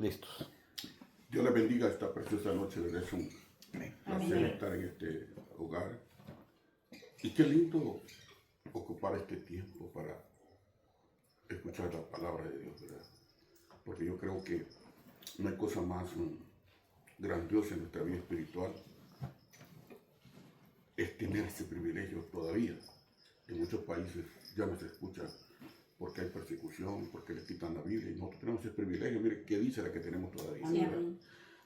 Listos. Dios les bendiga esta preciosa noche. Es un placer estar en este hogar. Y qué lindo ocupar este tiempo para escuchar la palabra de Dios, ¿verdad? Porque yo creo que no hay cosa más grandiosa en nuestra vida espiritual es tener ese privilegio todavía. En muchos países ya no se escucha porque hay persecución, porque le quitan la Biblia, y nosotros tenemos ese privilegio. Mire qué dice la que tenemos todavía.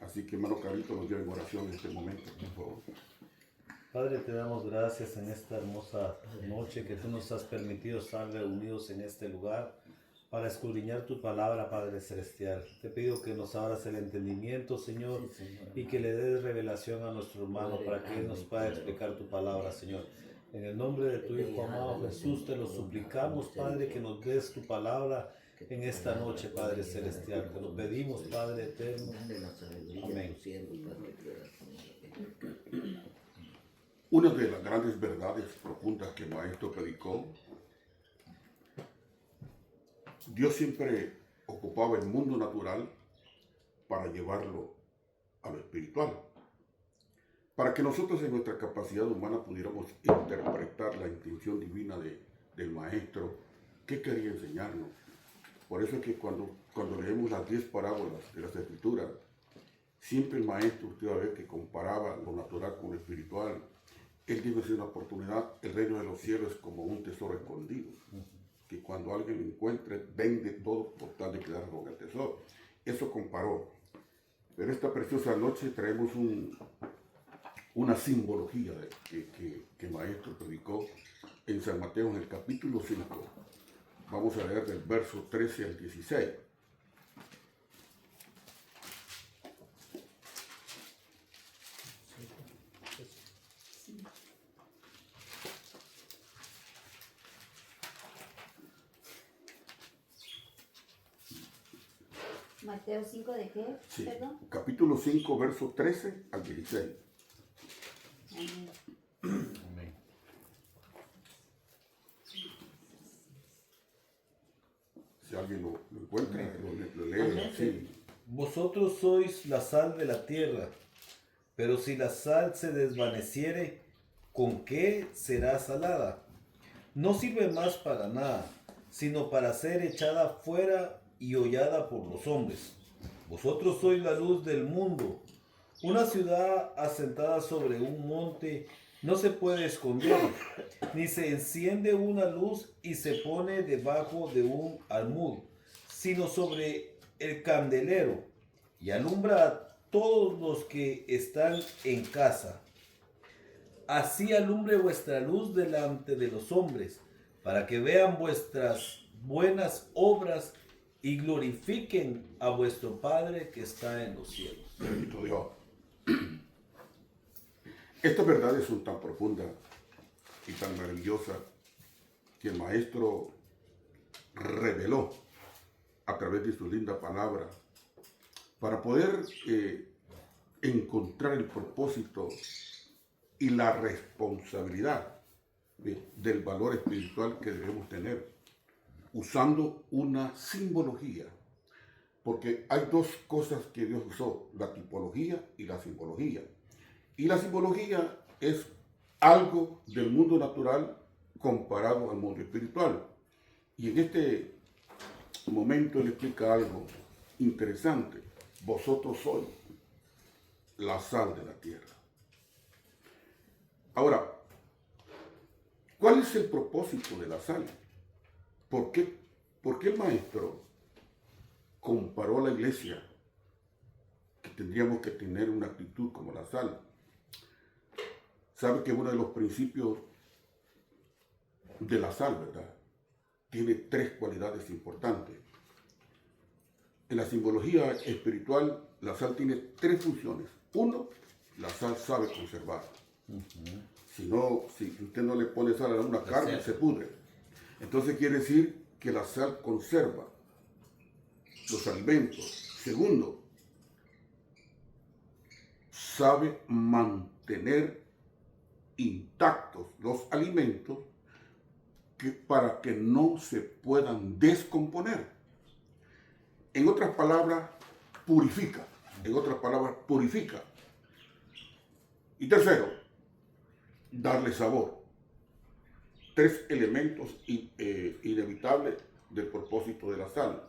Así que hermano Carlito nos lleva en oración en este momento, por favor. Padre, te damos gracias en esta hermosa noche que tú nos has permitido estar reunidos en este lugar para escudriñar tu palabra, Padre Celestial. Te pido que nos abras el entendimiento, Señor, y que le des revelación a nuestro hermano para que él nos pueda explicar tu palabra, Señor. En el nombre de tu Hijo amado Jesús te lo suplicamos, Padre, que nos des tu palabra en esta noche, Padre Celestial. Te lo pedimos, Padre eterno. Amén. Una de las grandes verdades profundas que el maestro predicó, Dios siempre ocupaba el mundo natural para llevarlo a lo espiritual, para que nosotros en nuestra capacidad humana pudiéramos interpretar la intención divina del maestro, qué quería enseñarnos. Por eso es que cuando leemos las 10 parábolas de las Escrituras, siempre el maestro, usted va a ver que comparaba lo natural con lo espiritual. Él dijo en una oportunidad, el reino de los cielos es como un tesoro escondido, que cuando alguien lo encuentre, vende todo por tal de quedar con el tesoro. Eso comparó. Pero esta preciosa noche traemos una simbología que el maestro predicó en San Mateo en el capítulo 5. Vamos a leer del verso 13 al 16. Mateo 5 ¿de qué? Sí, Perdón. capítulo 5, verso 13 al 16. Amén. Amén. Si alguien lo encuentra, lo lee. Sí. Vosotros sois la sal de la tierra, pero si la sal se desvaneciere, ¿con qué será salada? No sirve más para nada, sino para ser echada fuera y hollada por los hombres. Vosotros sois la luz del mundo. Una ciudad asentada sobre un monte no se puede esconder, ni se enciende una luz y se pone debajo de un almud, sino sobre el candelero, y alumbra a todos los que están en casa. Así alumbre vuestra luz delante de los hombres, para que vean vuestras buenas obras y glorifiquen a vuestro Padre que está en los cielos. Bendito Dios. Estas verdades son tan profundas y tan maravillosas que el maestro reveló a través de su linda palabra para poder encontrar el propósito y la responsabilidad del valor espiritual que debemos tener, usando una simbología. Porque hay dos cosas que Dios usó, la tipología y la simbología. Y la simbología es algo del mundo natural comparado al mundo espiritual. Y en este momento él explica algo interesante. Vosotros sois la sal de la tierra. Ahora, ¿cuál es el propósito de la sal? ¿Por qué el maestro comparó a la iglesia que tendríamos que tener una actitud como la sal? Sabe que uno de los principios de la sal, ¿verdad?, tiene 3 cualidades importantes. En la simbología espiritual, la sal tiene 3 funciones. 1, la sal sabe conservar. Si usted no le pone sal a una carne, se pudre. Entonces quiere decir que la sal conserva los alimentos. Segundo, sabe mantener intactos los alimentos para que no se puedan descomponer. En otras palabras, purifica. En otras palabras, purifica. Y tercero, darle sabor. Tres elementos inevitables del propósito de la sal: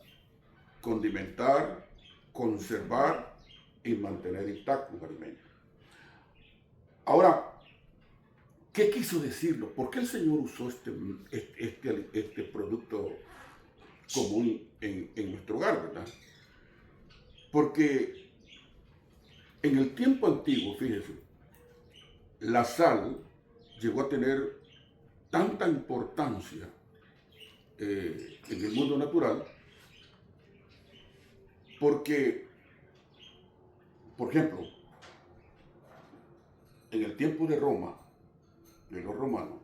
condimentar, conservar y mantener intacto un alimento. Ahora, ¿qué quiso decirlo? ¿Por qué el Señor usó este producto común en nuestro hogar, verdad? Porque en el tiempo antiguo, fíjense, la sal llegó a tener tanta importancia en el mundo natural porque, por ejemplo, en el tiempo de Roma, de los romanos,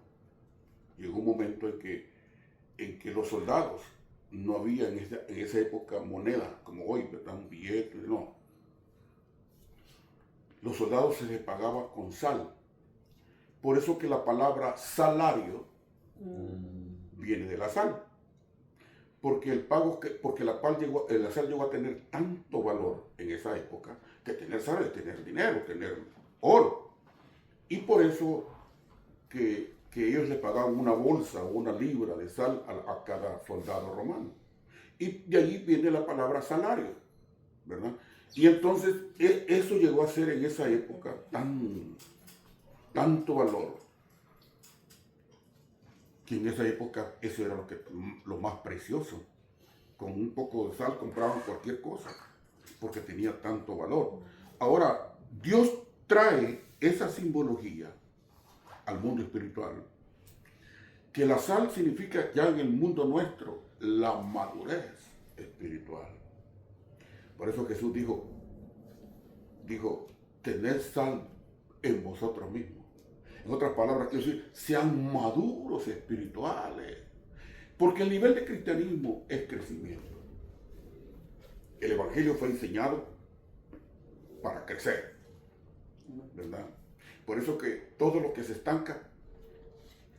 llegó un momento en que los soldados, no había en esa época moneda como hoy, ¿verdad? Un billete, no. Los soldados se les pagaba con sal. Por eso que la palabra salario viene de la sal. Porque la sal llegó a tener tanto valor en esa época que tener sal es tener dinero, tener oro. Y por eso que ellos le pagaban una bolsa o una libra de sal a cada soldado romano. Y de allí viene la palabra salario, ¿verdad? Y entonces eso llegó a ser en esa época tanto valor, que en esa época eso era lo más precioso. Con un poco de sal compraban cualquier cosa, porque tenía tanto valor. Ahora, Dios trae esa simbología al mundo espiritual, que la sal significa ya en el mundo nuestro la madurez espiritual. Por eso Jesús dijo, tened sal en vosotros mismos. En otras palabras, quiero decir, sean maduros espirituales. Porque el nivel de cristianismo es crecimiento. El Evangelio fue diseñado para crecer, ¿verdad? Por eso que todo lo que se estanca,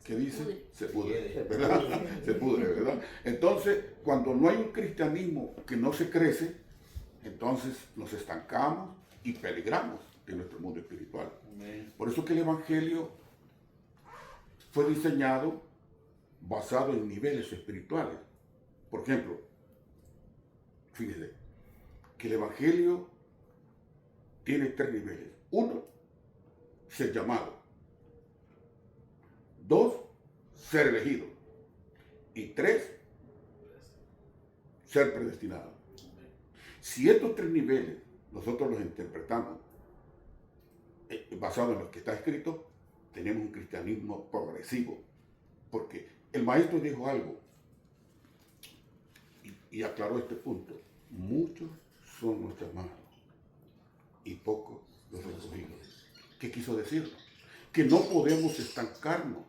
¿qué dice? Se pudre, ¿verdad? Se pudre, ¿verdad? Entonces, cuando no hay un cristianismo que no se crece, entonces nos estancamos y peligramos en nuestro mundo espiritual. Por eso que el Evangelio fue diseñado basado en niveles espirituales. Por ejemplo, fíjese que el Evangelio tiene tres niveles. Uno, ser llamado. Dos, ser elegido. Y tres, ser predestinado. Si estos tres niveles nosotros los interpretamos basado en lo que está escrito, tenemos un cristianismo progresivo. Porque el maestro dijo algo y aclaró este punto. Muchos son los llamados y pocos los escogidos. ¿Qué quiso decir? Que no podemos estancarnos,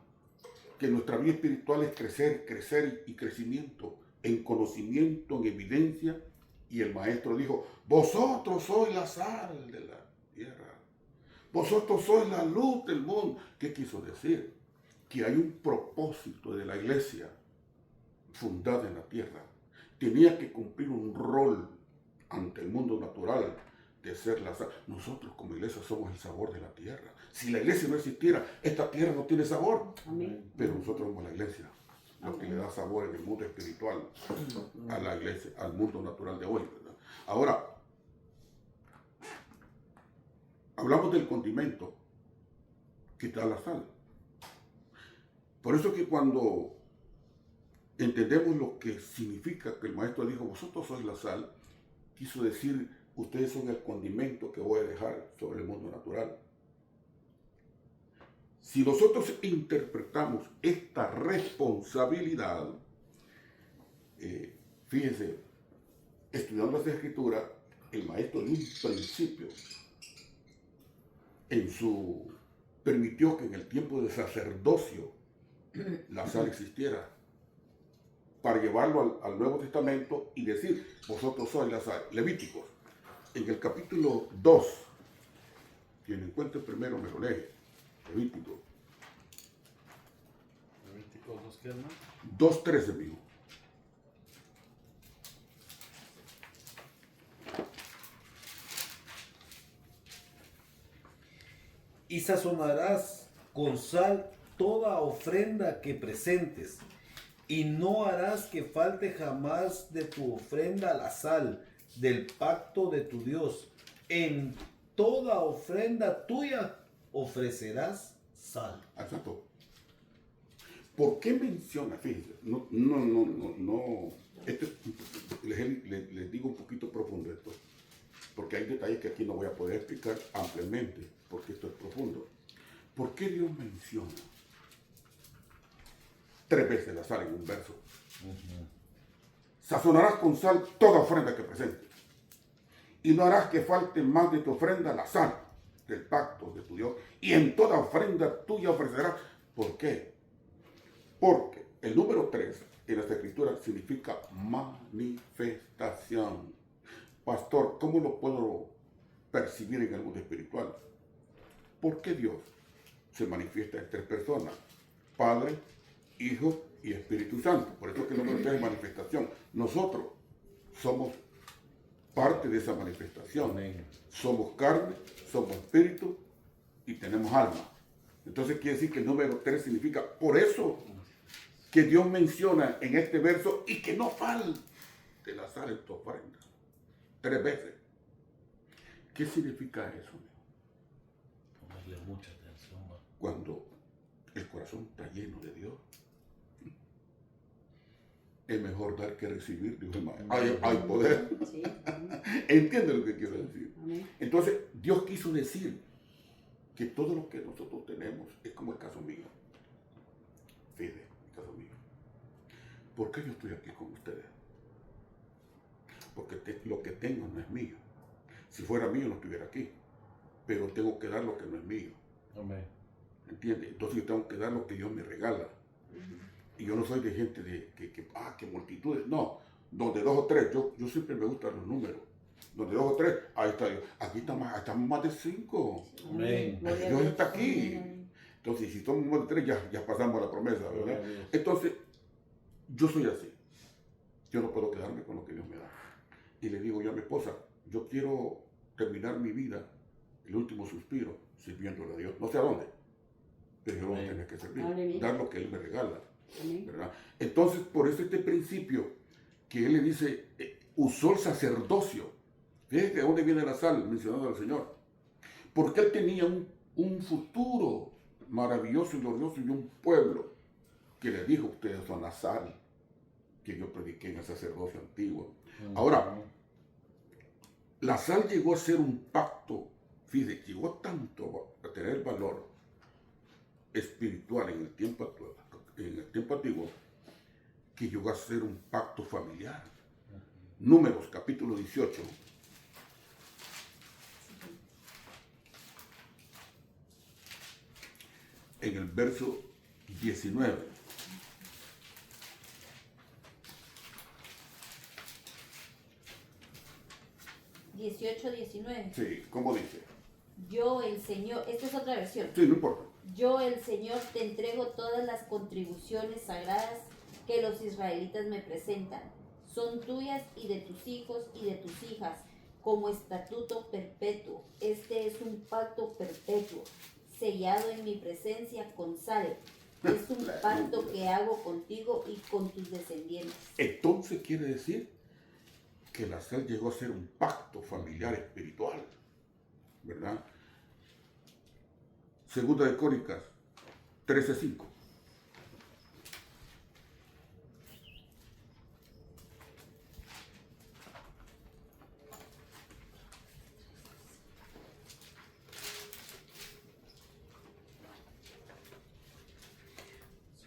que nuestra vida espiritual es crecer y crecimiento, en conocimiento, en evidencia. Y el maestro dijo, vosotros sois la sal de la tierra, vosotros sois la luz del mundo. ¿Qué quiso decir? Que hay un propósito de la iglesia fundada en la tierra. Tenía que cumplir un rol ante el mundo natural de ser la sal. Nosotros como iglesia somos el sabor de la tierra. Si la iglesia no existiera, esta tierra no tiene sabor. Amén. Pero nosotros somos la iglesia, lo que le da sabor en el mundo espiritual a la iglesia, al mundo natural de hoy, ¿verdad? Ahora, hablamos del condimento que da la sal. Por eso que cuando entendemos lo que significa que el maestro dijo, vosotros sois la sal, quiso decir, ustedes son el condimento que voy a dejar sobre el mundo natural. Si nosotros interpretamos esta responsabilidad, fíjense, estudiando las escrituras, el maestro en un principio, permitió que en el tiempo de sacerdocio la sal existiera, para llevarlo al Nuevo Testamento y decir, vosotros sois la sal. Levíticos, en el capítulo 2, quien encuentre primero me lo lee. Levítico. Levítico 2, ¿qué más? 2:13, amigo. Y sazonarás con sal toda ofrenda que presentes, y no harás que falte jamás de tu ofrenda la sal del pacto de tu Dios. En toda ofrenda tuya ofrecerás sal. Exacto. ¿Por qué menciona? Fíjense, no. Les digo un poquito profundo esto, porque hay detalles que aquí no voy a poder explicar ampliamente, porque esto es profundo. ¿Por qué Dios menciona 3 veces la sal en un verso? Sazonarás con sal toda ofrenda que presentes, y no harás que falte más de tu ofrenda la sal del pacto de tu Dios, y en toda ofrenda tuya ofrecerás. ¿Por qué? Porque el número 3 en esta escritura significa manifestación. Pastor, ¿cómo lo puedo percibir en el mundo espiritual? ¿Por qué Dios se manifiesta en 3 personas? Padre, Hijo y Espíritu Santo. Por eso que el número 3 es manifestación. Nosotros somos parte de esa manifestación. Amén. Somos carne, somos espíritu y tenemos alma. Entonces quiere decir que el número 3 significa, por eso que Dios menciona en este verso, y que no falte la sal en tu ofrenda. 3 veces. ¿Qué significa eso? Ponerle mucha atención. Cuando el corazón está lleno de Dios, es mejor dar que recibir, dijo el maestro. Hay poder. Sí. ¿Entiende lo que quiero decir? Amén. Entonces, Dios quiso decir que todo lo que nosotros tenemos es como el caso mío. Fíjate, el caso mío. ¿Por qué yo estoy aquí con ustedes? Porque lo que tengo no es mío. Si fuera mío no estuviera aquí. Pero tengo que dar lo que no es mío. Amén. ¿Entiendes? Entonces yo tengo que dar lo que Dios me regala. Y yo no soy de gente que multitudes. No, donde 2 o 3, yo siempre me gustan los números. Donde 2 o 3, ahí está Dios. Aquí estamos más de 5. Amén. Gloria a Dios Dios. está aquí. Amén. Entonces, si somos más de 3, ya pasamos a la promesa, Gloria ¿verdad? a Dios. Entonces, yo soy así. Yo no puedo quedarme con lo que Dios me da. Y le digo yo a mi esposa, yo quiero terminar mi vida, el último suspiro, sirviéndole a Dios. No sé a dónde, pero yo voy a tener que servir. Aleluya. Dar lo que Él me regala. Amén. ¿Verdad? Entonces, por eso este principio que Él le dice, usó el sacerdocio. Fíjate de dónde viene la sal, mencionando al Señor. Porque Él tenía un futuro maravilloso y glorioso y un pueblo que le dijo, ustedes son la sal que yo prediqué en el sacerdocio antiguo. Ahora, la sal llegó a ser un pacto, fíjate, llegó tanto a tener valor espiritual en el tiempo antiguo, que llegó a ser un pacto familiar. Números, capítulo 18. En el verso 19. Dieciocho, 19. Sí, ¿cómo dice? Yo, el Señor, esta es otra versión. Sí, no importa. Yo, el Señor, te entrego todas las contribuciones sagradas que los israelitas me presentan. Son tuyas y de tus hijos y de tus hijas, como estatuto perpetuo. Este es un pacto perpetuo, sellado en mi presencia con sal. Es un pacto que hago contigo y con tus descendientes. Entonces quiere decir que la sal llegó a ser un pacto familiar espiritual, ¿verdad? Segunda de Crónicas 13:5.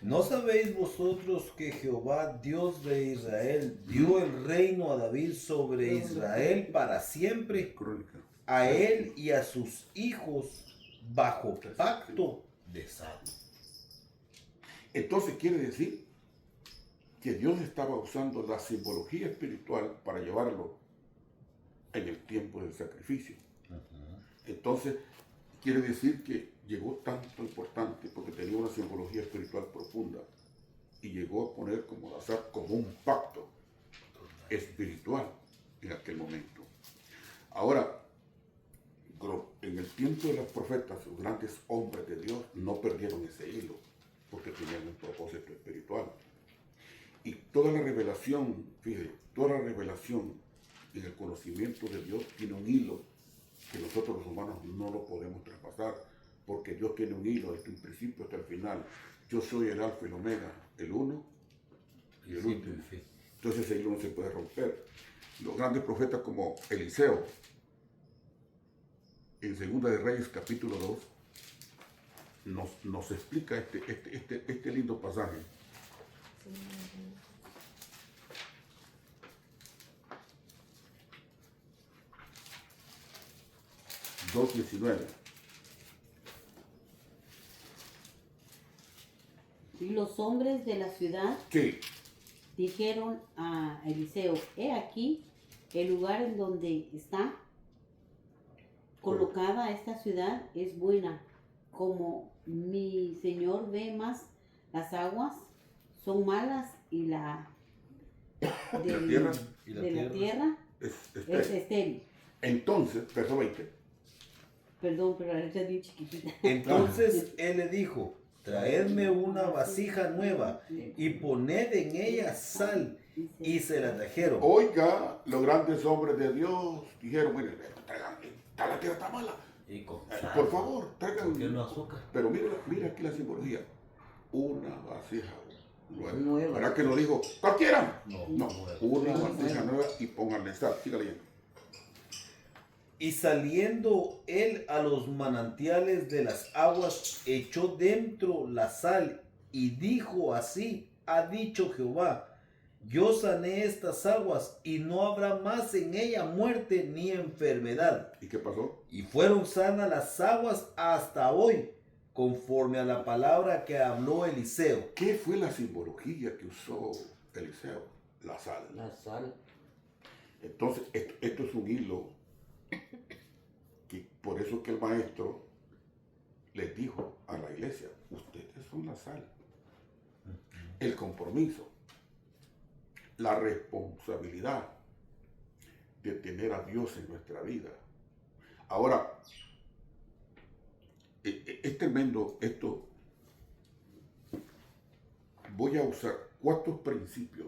¿No sabéis vosotros que Jehová, Dios de Israel, dio el reino a David sobre Israel para siempre, Crónica. a él y a sus hijos, bajo pacto de sal? Entonces quiere decir que Dios estaba usando la simbología espiritual para llevarlo en el tiempo del sacrificio. Entonces quiere decir que llegó tanto importante porque tenía una simbología espiritual profunda y llegó a poner como la sal como un pacto espiritual en aquel momento. Ahora, en el tiempo de los profetas, los grandes hombres de Dios no perdieron ese hilo, porque tenían un propósito espiritual. Y toda la revelación, fíjate, toda la revelación en el conocimiento de Dios tiene un hilo que nosotros los humanos no lo podemos traspasar, porque Dios tiene un hilo desde el principio hasta el final. Yo soy el alfa y el omega, el uno y el último. Entonces ese hilo no se puede romper. Los grandes profetas como Eliseo, en Segunda de Reyes capítulo 2, nos explica este lindo pasaje. 2:19. Los hombres de la ciudad Sí, dijeron a Eliseo, he aquí el lugar en donde está colocada esta ciudad es buena. Como mi señor ve más, las aguas son malas y la tierra de la tierra es es estéril. Entonces, verso 20. Perdón, pero la letra es bien chiquitita. Entonces él le dijo, traedme una vasija nueva y poned en ella sal. Y se la trajeron. Oiga, los grandes hombres de Dios dijeron, miren, traigan, la tierra está mala. Y con Por favor, traigan. ¿por qué no azúcar? Pero mira aquí la simbología. Una vasija nueva. Nueva. ¿Verdad que no dijo cualquiera? No, No, nueva. una Nueva. vasija nueva y pónganle sal. Siga leyendo. Y saliendo él a los manantiales de las aguas, echó dentro la sal y dijo así, ha dicho Jehová, yo sané estas aguas y no habrá más en ella muerte ni enfermedad. ¿Y qué pasó? Y fueron sanas las aguas hasta hoy, conforme a la palabra que habló Eliseo. ¿Qué fue la simbología que usó Eliseo? La sal. La sal. Entonces, esto es un hilo que por eso que el maestro les dijo a la iglesia, ustedes son la sal. El compromiso, la responsabilidad de tener a Dios en nuestra vida. Ahora, es tremendo esto. Voy a usar 4 principios.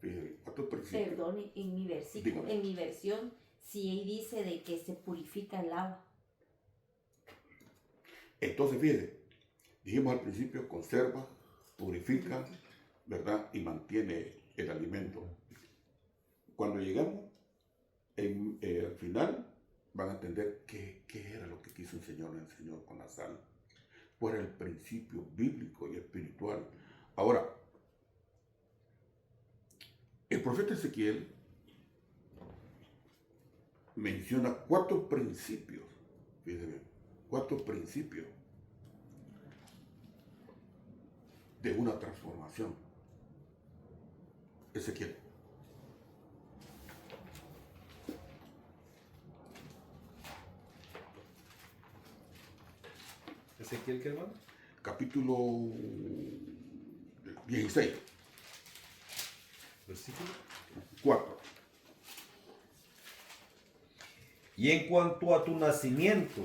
Fíjense, 4 principios. Perdón, en mi versículo, Dígame. en mi versión, sí ahí dice de que se purifica el agua. Entonces, fíjense, dijimos al principio, conserva, purifica, ¿verdad? Y mantiene el alimento. Cuando llegamos, al final, van a entender qué era lo que quiso el Señor con la sal. Fuera el principio bíblico y espiritual. Ahora, el profeta Ezequiel menciona 4 principios, fíjense bien, 4 principios de una transformación. Ezequiel. ¿Ezequiel qué, hermano? Capítulo 16, Versículo. 4. Y en cuanto a tu nacimiento,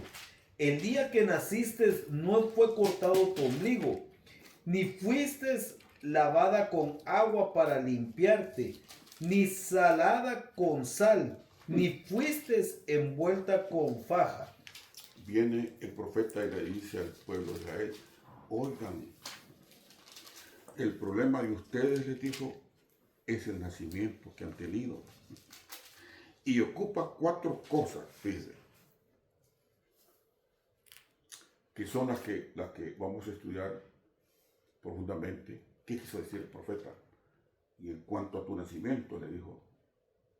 el día que naciste no fue cortado tu ombligo, ni fuiste lavada con agua para limpiarte, ni salada con sal, ni fuiste envuelta con faja. Viene el profeta y le dice al pueblo de Israel, oigan, el problema de ustedes, les dijo, es el nacimiento que han tenido. Y ocupa 4 cosas, fíjense, que son las que vamos a estudiar profundamente. ¿Qué quiso decir el profeta? Y en cuanto a tu nacimiento, le dijo,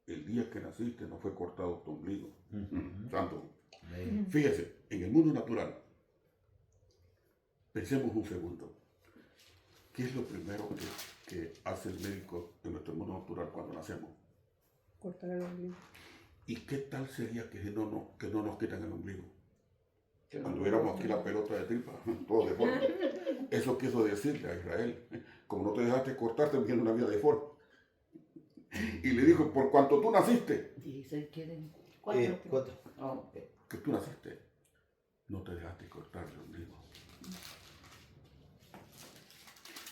el día que naciste no fue cortado tu ombligo. Santo. Fíjese, en el mundo natural, pensemos un segundo. ¿Qué es lo primero que hace el médico en nuestro mundo natural cuando nacemos? Cortar el ombligo. ¿Y qué tal sería que no nos quitan el ombligo? Cuando éramos aquí la pelota de tripa, todo deforme. Eso quiso decirle a Israel, como no te dejaste cortar, te viene una vida deforme. Y le dijo, por cuanto tú naciste, 16 quieren. 4. 4. Oh, ok. que tú naciste no te dejaste cortar el ombligo.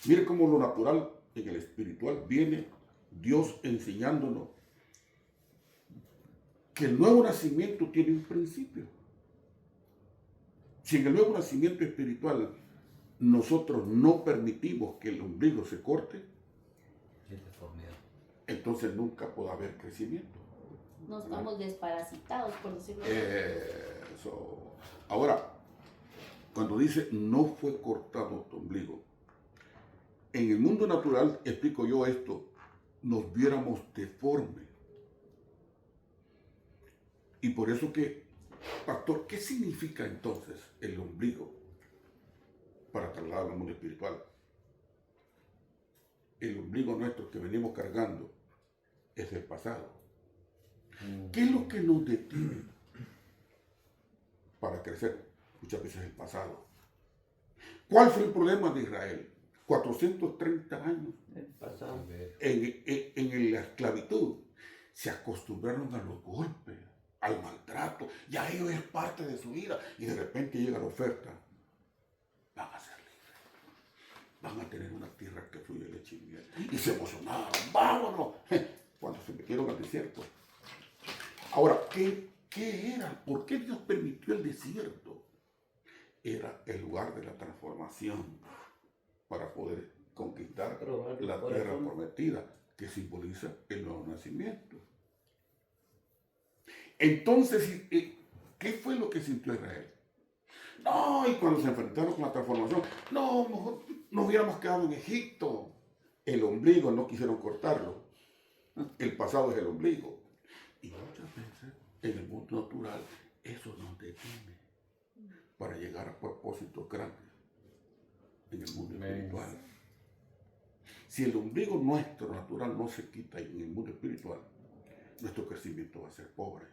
Mire cómo lo natural en el espiritual viene Dios enseñándonos que el nuevo nacimiento tiene un principio. Si en el nuevo nacimiento espiritual nosotros no permitimos que el ombligo se corte, entonces nunca podrá haber crecimiento. No estamos desparasitados, por decirlo así. Eso. Ahora, cuando dice no fue cortado tu ombligo, en el mundo natural, explico yo esto, nos viéramos deformes. Y por eso que, pastor, ¿qué significa entonces el ombligo para trasladarlo al mundo espiritual? El ombligo nuestro que venimos cargando es el pasado. ¿Qué es lo que nos detiene para crecer? Muchas veces el pasado. ¿Cuál fue el problema de Israel? 430 años El pasado. en la esclavitud. Se acostumbraron a los golpes, al maltrato. Ya ello es parte de su vida. Y de repente llega la oferta. Van a ser libres. Van a tener una tierra que fluye leche y miel. Y se emocionaron. ¡Vámonos! Cuando se metieron al desierto. Ahora, ¿qué era? ¿Por qué Dios permitió el desierto? Era el lugar de la transformación para poder conquistar la tierra prometida, que simboliza el nuevo nacimiento. Entonces, ¿qué fue lo que sintió Israel? No, y cuando se enfrentaron con la transformación, no, mejor nos hubiéramos quedado en Egipto. El ombligo no quisieron cortarlo. El pasado es el ombligo. Y muchas veces en el mundo natural eso nos detiene para llegar a propósitos grandes en el mundo espiritual. Si el ombligo nuestro natural no se quita en el mundo espiritual, nuestro crecimiento va a ser pobre.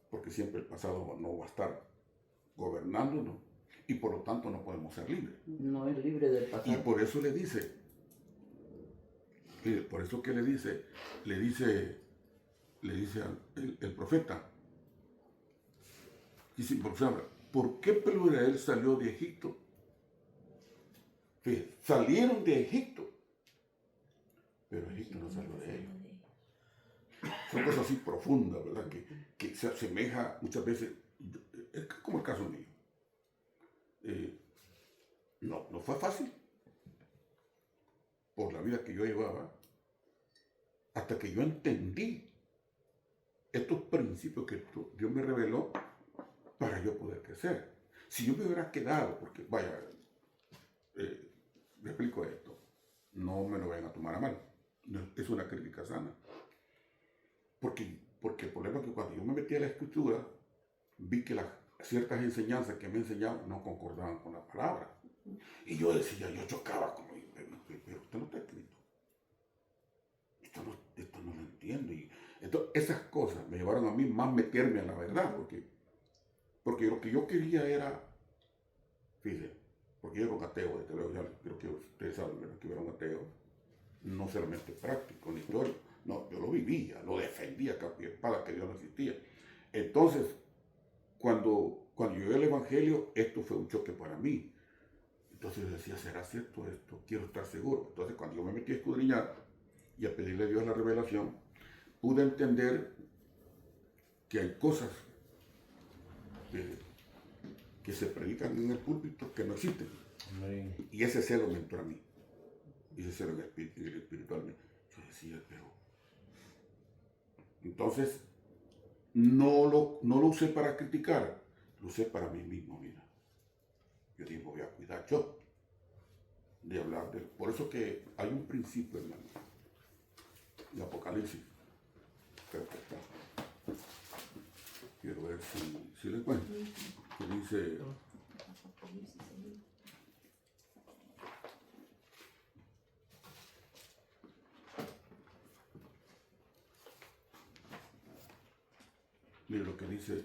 Porque siempre el pasado no va a estar gobernándonos y por lo tanto no podemos ser libres. No es libre del pasado. Y por eso le dice, por eso que le dice el profeta, dice, ¿por qué Israel salió de Egipto? Fíjense, salieron de Egipto, pero Egipto no salió de ellos. Son cosas así profundas, ¿verdad? Que se asemeja muchas veces, es como el caso mío. No fue fácil por la vida que yo llevaba, hasta que yo entendí estos principios que Dios me reveló para yo poder crecer. Si yo me hubiera quedado, porque vaya, le explico esto, no me lo vayan a tomar a mal, es una crítica sana. Porque el problema es que cuando yo me metí a la escritura, vi que ciertas enseñanzas que me enseñaban no concordaban con la palabra. Y yo decía, yo chocaba como, pero esto no está escrito. Esto no lo entiendo. Y entonces, esas cosas me llevaron a mí más meterme a la verdad, porque lo que yo quería era, fíjense, porque yo era un ateo, desde luego, ya creo que ustedes saben, ¿verdad? Que yo era un ateo, no solamente práctico ni teórico, no, yo lo vivía, lo defendía capa y espada, que Dios no existía. Entonces, cuando yo vi el Evangelio, esto fue un choque para mí. Entonces yo decía, ¿será cierto esto? Quiero estar seguro. Entonces, cuando yo me metí a escudriñar y a pedirle a Dios la revelación, pude entender que hay cosas que se predican en el púlpito que no existen. Amén. Y ese celo me entró a mí. Y ese celo espiritual. Yo decía, pero... Entonces, no lo usé para criticar, lo usé para mí mismo, mira. Yo dije, voy a cuidar yo de hablar de él. Por eso que hay un principio, hermano, en Apocalipsis. Creo que está. Quiero ver si lo encuentro. Que dice... Mire lo que dice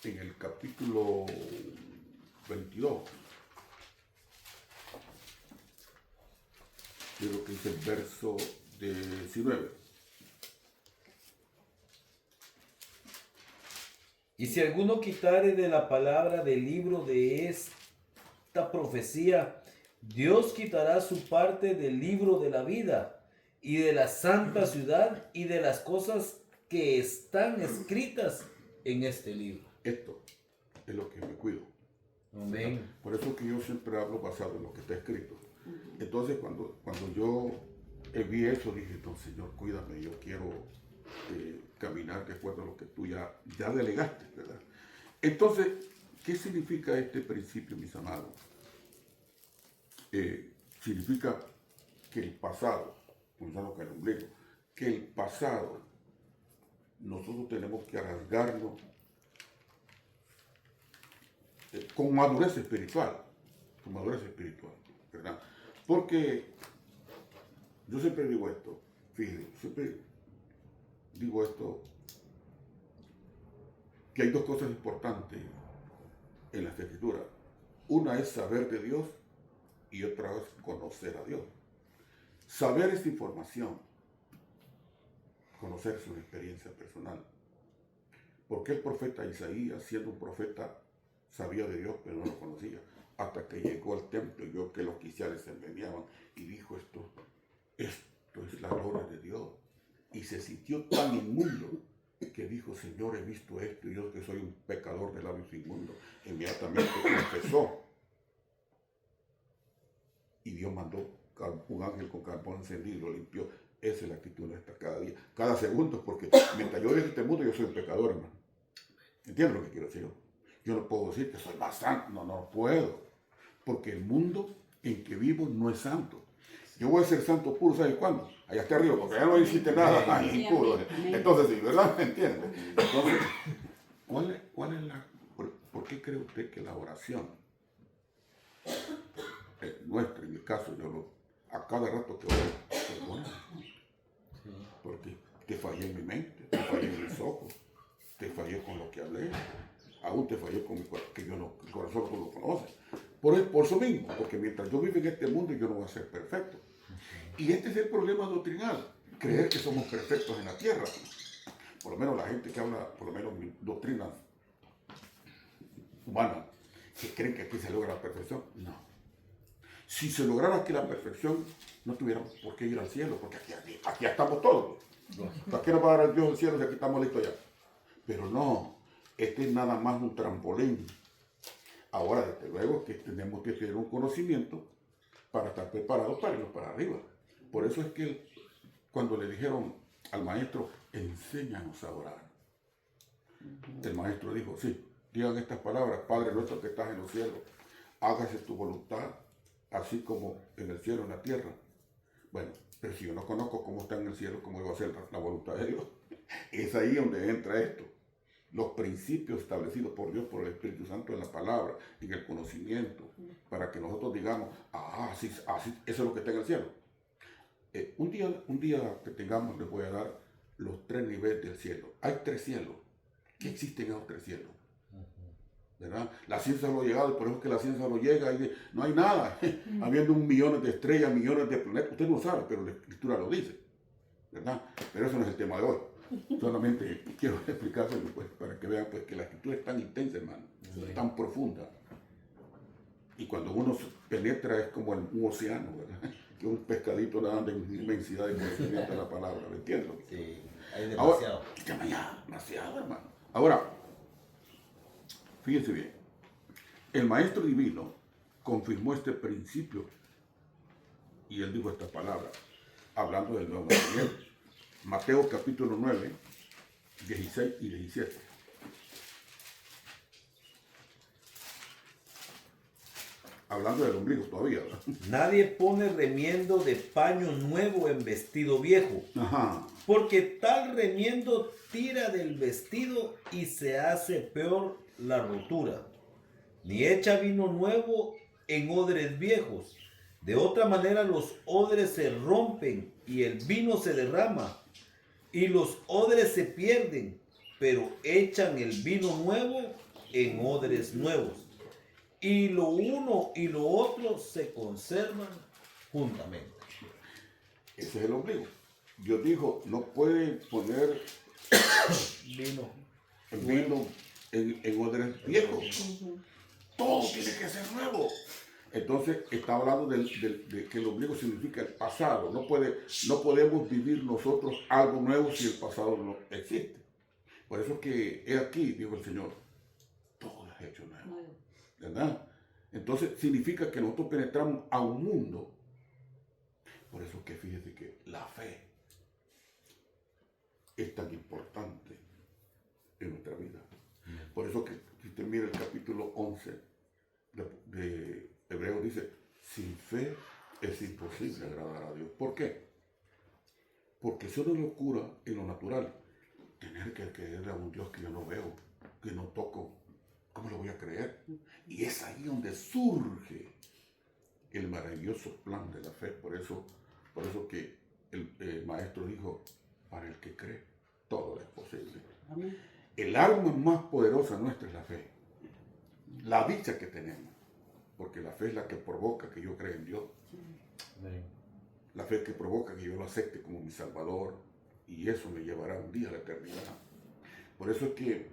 en el capítulo 22. Mire lo que dice el verso 19. Y si alguno quitare de la palabra del libro de esta profecía, Dios quitará su parte del libro de la vida y de la santa ciudad y de las cosas que están escritas en este libro. Esto es lo que me cuido. Amén. Por eso que yo siempre hablo basado en lo que está escrito. Entonces, cuando yo vi eso, dije, no, Señor, cuídame, yo quiero caminar de acuerdo a lo que tú ya delegaste, ¿verdad? Entonces, ¿qué significa este principio, mis amados? Significa que el pasado, pensando que el ombligo, que el pasado nosotros tenemos que rasgarlo con madurez espiritual, ¿verdad? Porque yo siempre digo esto, fíjense, siempre digo esto, que hay dos cosas importantes en las escrituras. Una es saber de Dios y otra es conocer a Dios. Saber es información, conocer es una experiencia personal. Porque el profeta Isaías, siendo un profeta, sabía de Dios, pero no lo conocía, hasta que llegó al templo y vio que los oficiales se enveneaban y dijo esto es la gloria de Dios. Y se sintió tan inmundo que dijo, Señor, he visto esto y yo que soy un pecador de labios inmundos. Inmediatamente confesó. Y Dios mandó un ángel con carbón encendido y lo limpió. Esa es la actitud nuestra cada día, cada segundo, porque mientras yo vivo en este mundo, yo soy un pecador, hermano. ¿Entiendes lo que quiero decir yo? Yo no puedo decir que soy más santo, no puedo, porque el mundo en que vivo no es santo. Yo voy a ser santo puro, ¿sabes cuándo? Allá está arriba, porque allá no existe nada impuro. Entonces, sí, ¿verdad? ¿Me entiende? Entonces, ¿por qué cree usted que la oración nuestra, en mi caso, a cada rato que oro, porque te fallé en mi mente, te fallé en mis ojos, te fallé con lo que hablé, aún te fallé con mi corazón, que yo no, el corazón no lo conoce. Por eso mismo, porque mientras yo vivo en este mundo, yo no voy a ser perfecto. Y este es el problema doctrinal, creer que somos perfectos en la tierra. Por lo menos la gente que habla, por lo menos doctrinas humanas, que creen que aquí se logra la perfección. No. Si se lograra aquí la perfección, no tuviéramos por qué ir al cielo, porque aquí estamos todos. ¿Para qué nos va a dar Dios el cielo si aquí estamos listos ya? Pero no, este es nada más un trampolín. Ahora, desde luego, que tenemos que tener un conocimiento para estar preparados para irnos para arriba. Por eso es que cuando le dijeron al maestro, enséñanos a orar, el maestro dijo, sí, digan estas palabras, Padre nuestro que estás en los cielos, hágase tu voluntad, así como en el cielo, en la tierra. Bueno, pero si yo no conozco cómo está en el cielo, ¿cómo iba a ser la voluntad de Dios? Es ahí donde entra esto. Los principios establecidos por Dios, por el Espíritu Santo en la palabra, en el conocimiento, para que nosotros digamos, así, eso es lo que está en el cielo. Un día que tengamos, les voy a dar los 3 niveles del cielo. Hay 3 cielos. ¿Qué existen esos 3 cielos? ¿Verdad? La ciencia no ha llegado, y por eso es que la ciencia no llega, y no hay nada. Habiendo 1 millón de estrellas, millones de planetas, usted no sabe, pero la Escritura lo dice, ¿verdad? Pero eso no es el tema de hoy. Solamente quiero explicárselo pues, para que vean pues, que la Escritura es tan intensa, hermano, tan profunda. Y cuando uno penetra es como en un océano, ¿verdad? Que un pescadito nadando en inmensidad de conocimiento de la palabra, ¿me entiendes? Sí, hay demasiado. Ahora, demasiado, hermano. Ahora, fíjense bien, el Maestro Divino confirmó este principio y él dijo esta palabra, hablando del nuevo nacimiento. Mateo capítulo 9, 16 y 17. Hablando del ombligo todavía, ¿verdad? Nadie pone remiendo de paño nuevo en vestido viejo, Ajá. porque tal remiendo tira del vestido y se hace peor la rotura. Ni echa vino nuevo en odres viejos. De otra manera los odres se rompen y el vino se derrama y los odres se pierden, pero echan el vino nuevo en odres nuevos. Y lo uno y lo otro se conservan juntamente. Ese es el ombligo. Dios dijo, no pueden poner Vino. el vino en odres viejos. Ujú. Todo tiene que ser nuevo. Entonces está hablando de que el ombligo significa el pasado. No podemos vivir nosotros algo nuevo si el pasado no existe. Por eso que he aquí, dijo el Señor, todo es hecho nuevo. Nuevo. ¿Verdad? Entonces significa que nosotros penetramos a un mundo. Por eso que fíjese que la fe es tan importante en nuestra vida. Por eso que si usted mira el capítulo 11 de Hebreos, dice, sin fe es imposible agradar a Dios. ¿Por qué? Porque eso no es locura en lo natural. Tener que creerle a un Dios que yo no veo, que no toco, ¿cómo lo voy a creer? Y es ahí donde surge el maravilloso plan de la fe. Por eso que el maestro dijo, para el que cree, todo es posible. Amén. El arma más poderosa nuestra es la fe. La dicha que tenemos. Porque la fe es la que provoca que yo crea en Dios. Amén. La fe que provoca que yo lo acepte como mi Salvador. Y eso me llevará un día a la eternidad. Por eso es que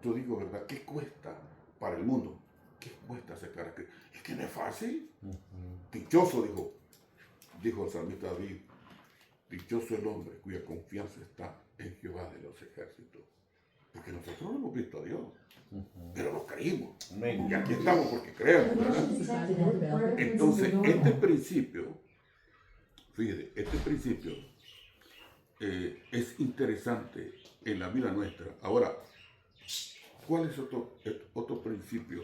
yo digo, ¿verdad? ¿Qué cuesta para el mundo? ¿Qué cuesta acercar a Cristo? Es que no es fácil. Dichoso, dijo el salmista David, dichoso el hombre cuya confianza está en Jehová de los ejércitos. Porque nosotros no hemos visto a Dios, pero lo creímos. Amén. Y aquí estamos porque creemos, ¿verdad? Entonces, este principio, fíjate, es interesante en la vida nuestra. Ahora, ¿cuál es otro principio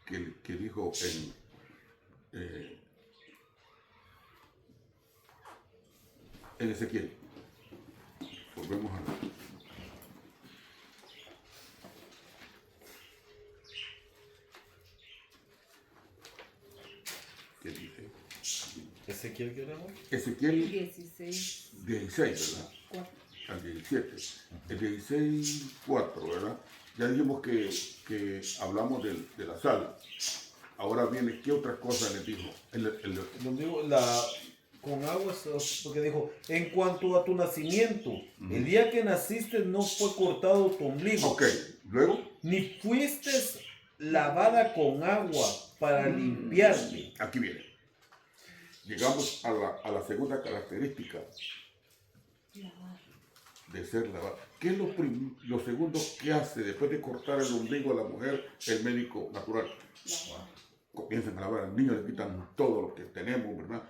que dijo en Ezequiel? Volvemos a ver. ¿Qué dice? ¿Ezequiel qué oramos? Ezequiel 16, 16, ¿verdad? 4. Al 17. El 16, 4, ¿verdad? Ya dijimos que hablamos de la sal. Ahora viene, ¿qué otra cosa les dijo? El ombligo, con aguas, porque dijo, en cuanto a tu nacimiento, el día que naciste no fue cortado tu ombligo, Ok, luego, ni fuiste lavada con agua para limpiarte. aquí viene. Llegamos a la segunda característica de ser lavada. ¿Qué es lo segundo que hace después de cortar el ombligo a la mujer, el médico natural? Comienzan a lavar al niño, le quitan todo lo que tenemos, ¿verdad?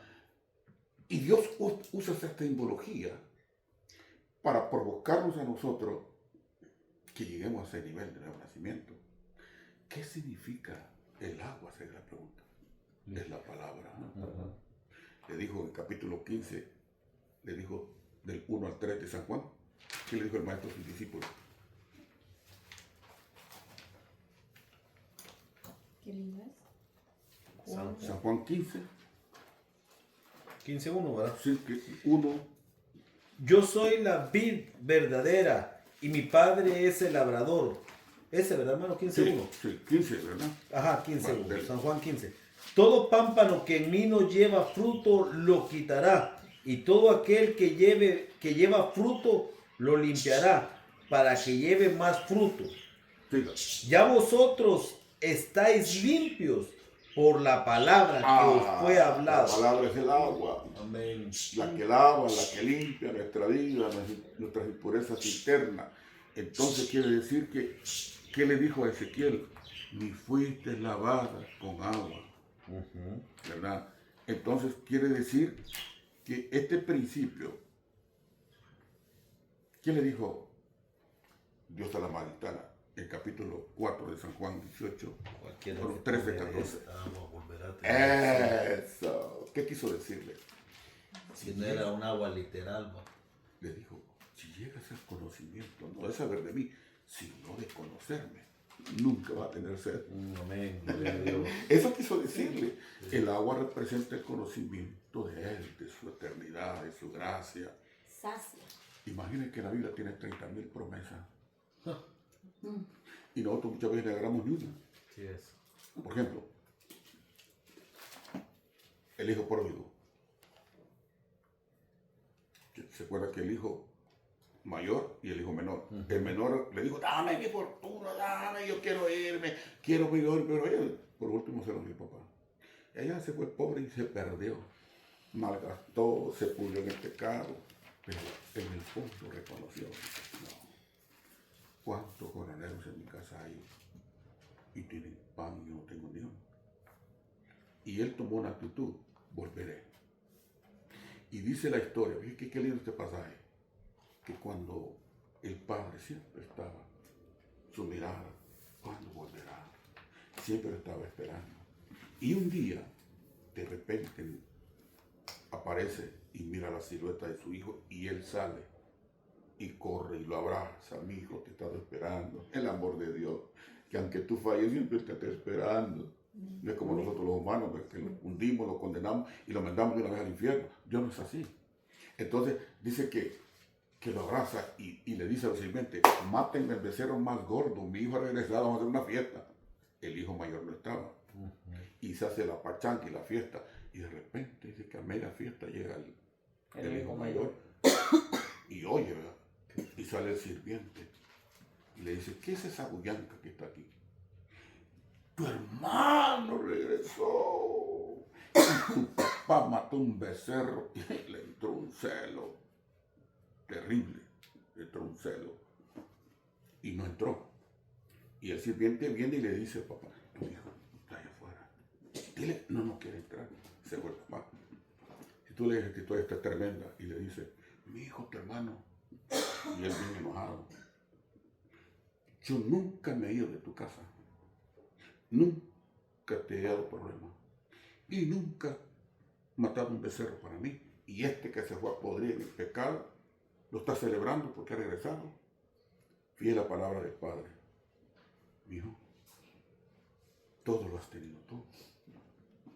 Y Dios usa esta simbología para provocarnos a nosotros que lleguemos a ese nivel de nuevo nacimiento. ¿Qué significa el agua? Se la pregunta. Es la palabra, ¿no? Le dijo en el capítulo 15, le dijo del 1 al 3 de San Juan, ¿qué le dijo el maestro a sus discípulos? ¿Qué lindo es? San Juan 15, 15:1, ¿verdad? sí, 1, Yo soy la vid verdadera y mi padre es el labrador. Ese, ¿verdad, hermano? 15:1. sí, 15, ¿verdad? Ajá, 15:1. Vale. San Juan 15. Todo pámpano que en mí no lleva fruto lo quitará, y todo aquel que lleva fruto lo limpiará, para que lleve más fruto. Siga. Ya vosotros estáis limpios por la palabra que os fue hablada. La palabra es el agua. Amén. La que lava, la que limpia nuestra vida, nuestras impurezas internas. Entonces quiere decir que, ¿qué le dijo a Ezequiel? Ni fuiste lavada con agua, ¿verdad? Entonces quiere decir que este principio, ¿qué le dijo Dios a la Samaritana? El capítulo 4 de San Juan 18, Cualquiera los que 13, tome 14. esta agua volverá a tener sed. Eso. ¿Qué quiso decirle? Si no era un agua literal, ¿no? Le dijo, si llegas al conocimiento, no de saber de mí, sino de conocerme, nunca va a tener sed. Amén. Gloria a Dios. Eso quiso decirle. El agua representa el conocimiento de Él, de su eternidad, de su gracia. Sacia. Imaginen que la Biblia tiene 30,000 promesas. Y nosotros muchas veces le agarramos ni una. Sí es. Por ejemplo, el hijo pródigo. ¿Se acuerda que el hijo mayor y el hijo menor. Ujú. El menor le dijo, dame mi fortuna, dame, yo quiero irme, quiero vivir, pero ella, por último se lo dio papá. Ella se fue pobre y se perdió, malgastó, se pudrió en el pecado, pero en el fondo reconoció, no, ¿cuántos jornaleros en mi casa hay? Y tienen pan y yo no tengo ni uno. Y él tomó una actitud, volveré. Y dice la historia, fíjate qué lindo este pasaje, que cuando el padre siempre estaba, su mirada, ¿cuándo volverá? Siempre lo estaba esperando. Y un día, de repente, aparece y mira la silueta de su hijo y él sale y corre y lo abraza. Mi hijo, te he estado esperando. El amor de Dios, que aunque tú falles, siempre te está esperando. No es como nosotros los humanos, que lo hundimos, lo condenamos y lo mandamos de una vez al infierno. Dios no es así. Entonces dice que lo abraza y le dice a los sirvientes, mátenme el becerro más gordo, mi hijo ha regresado, vamos a hacer una fiesta. El hijo mayor no estaba. Ujú. Y se hace la pachanga y la fiesta. Y de repente dice que a media fiesta llega el hijo mayor. Y oye, ¿verdad? Y sale el sirviente. Y le dice, ¿qué es esa bullanca que está aquí? Tu hermano regresó. Y tu papá mató un becerro y le entró un celo. Terrible. Le entró un celo. Y no entró. Y el sirviente viene y le dice, papá, tu hijo está allá afuera. Dile, no quiere entrar. Se fue el papá. Si tú le dices que toda esta es tremenda y le dice, mi hijo, tu hermano, y él viene enojado. Yo nunca me he ido de tu casa. Nunca te he dado problema. Y nunca he matado un becerro para mí. Y este que se fue a podrir en el pecado, lo está celebrando porque ha regresado. Fiel a la palabra del Padre. Mi hijo, todo lo has tenido tú.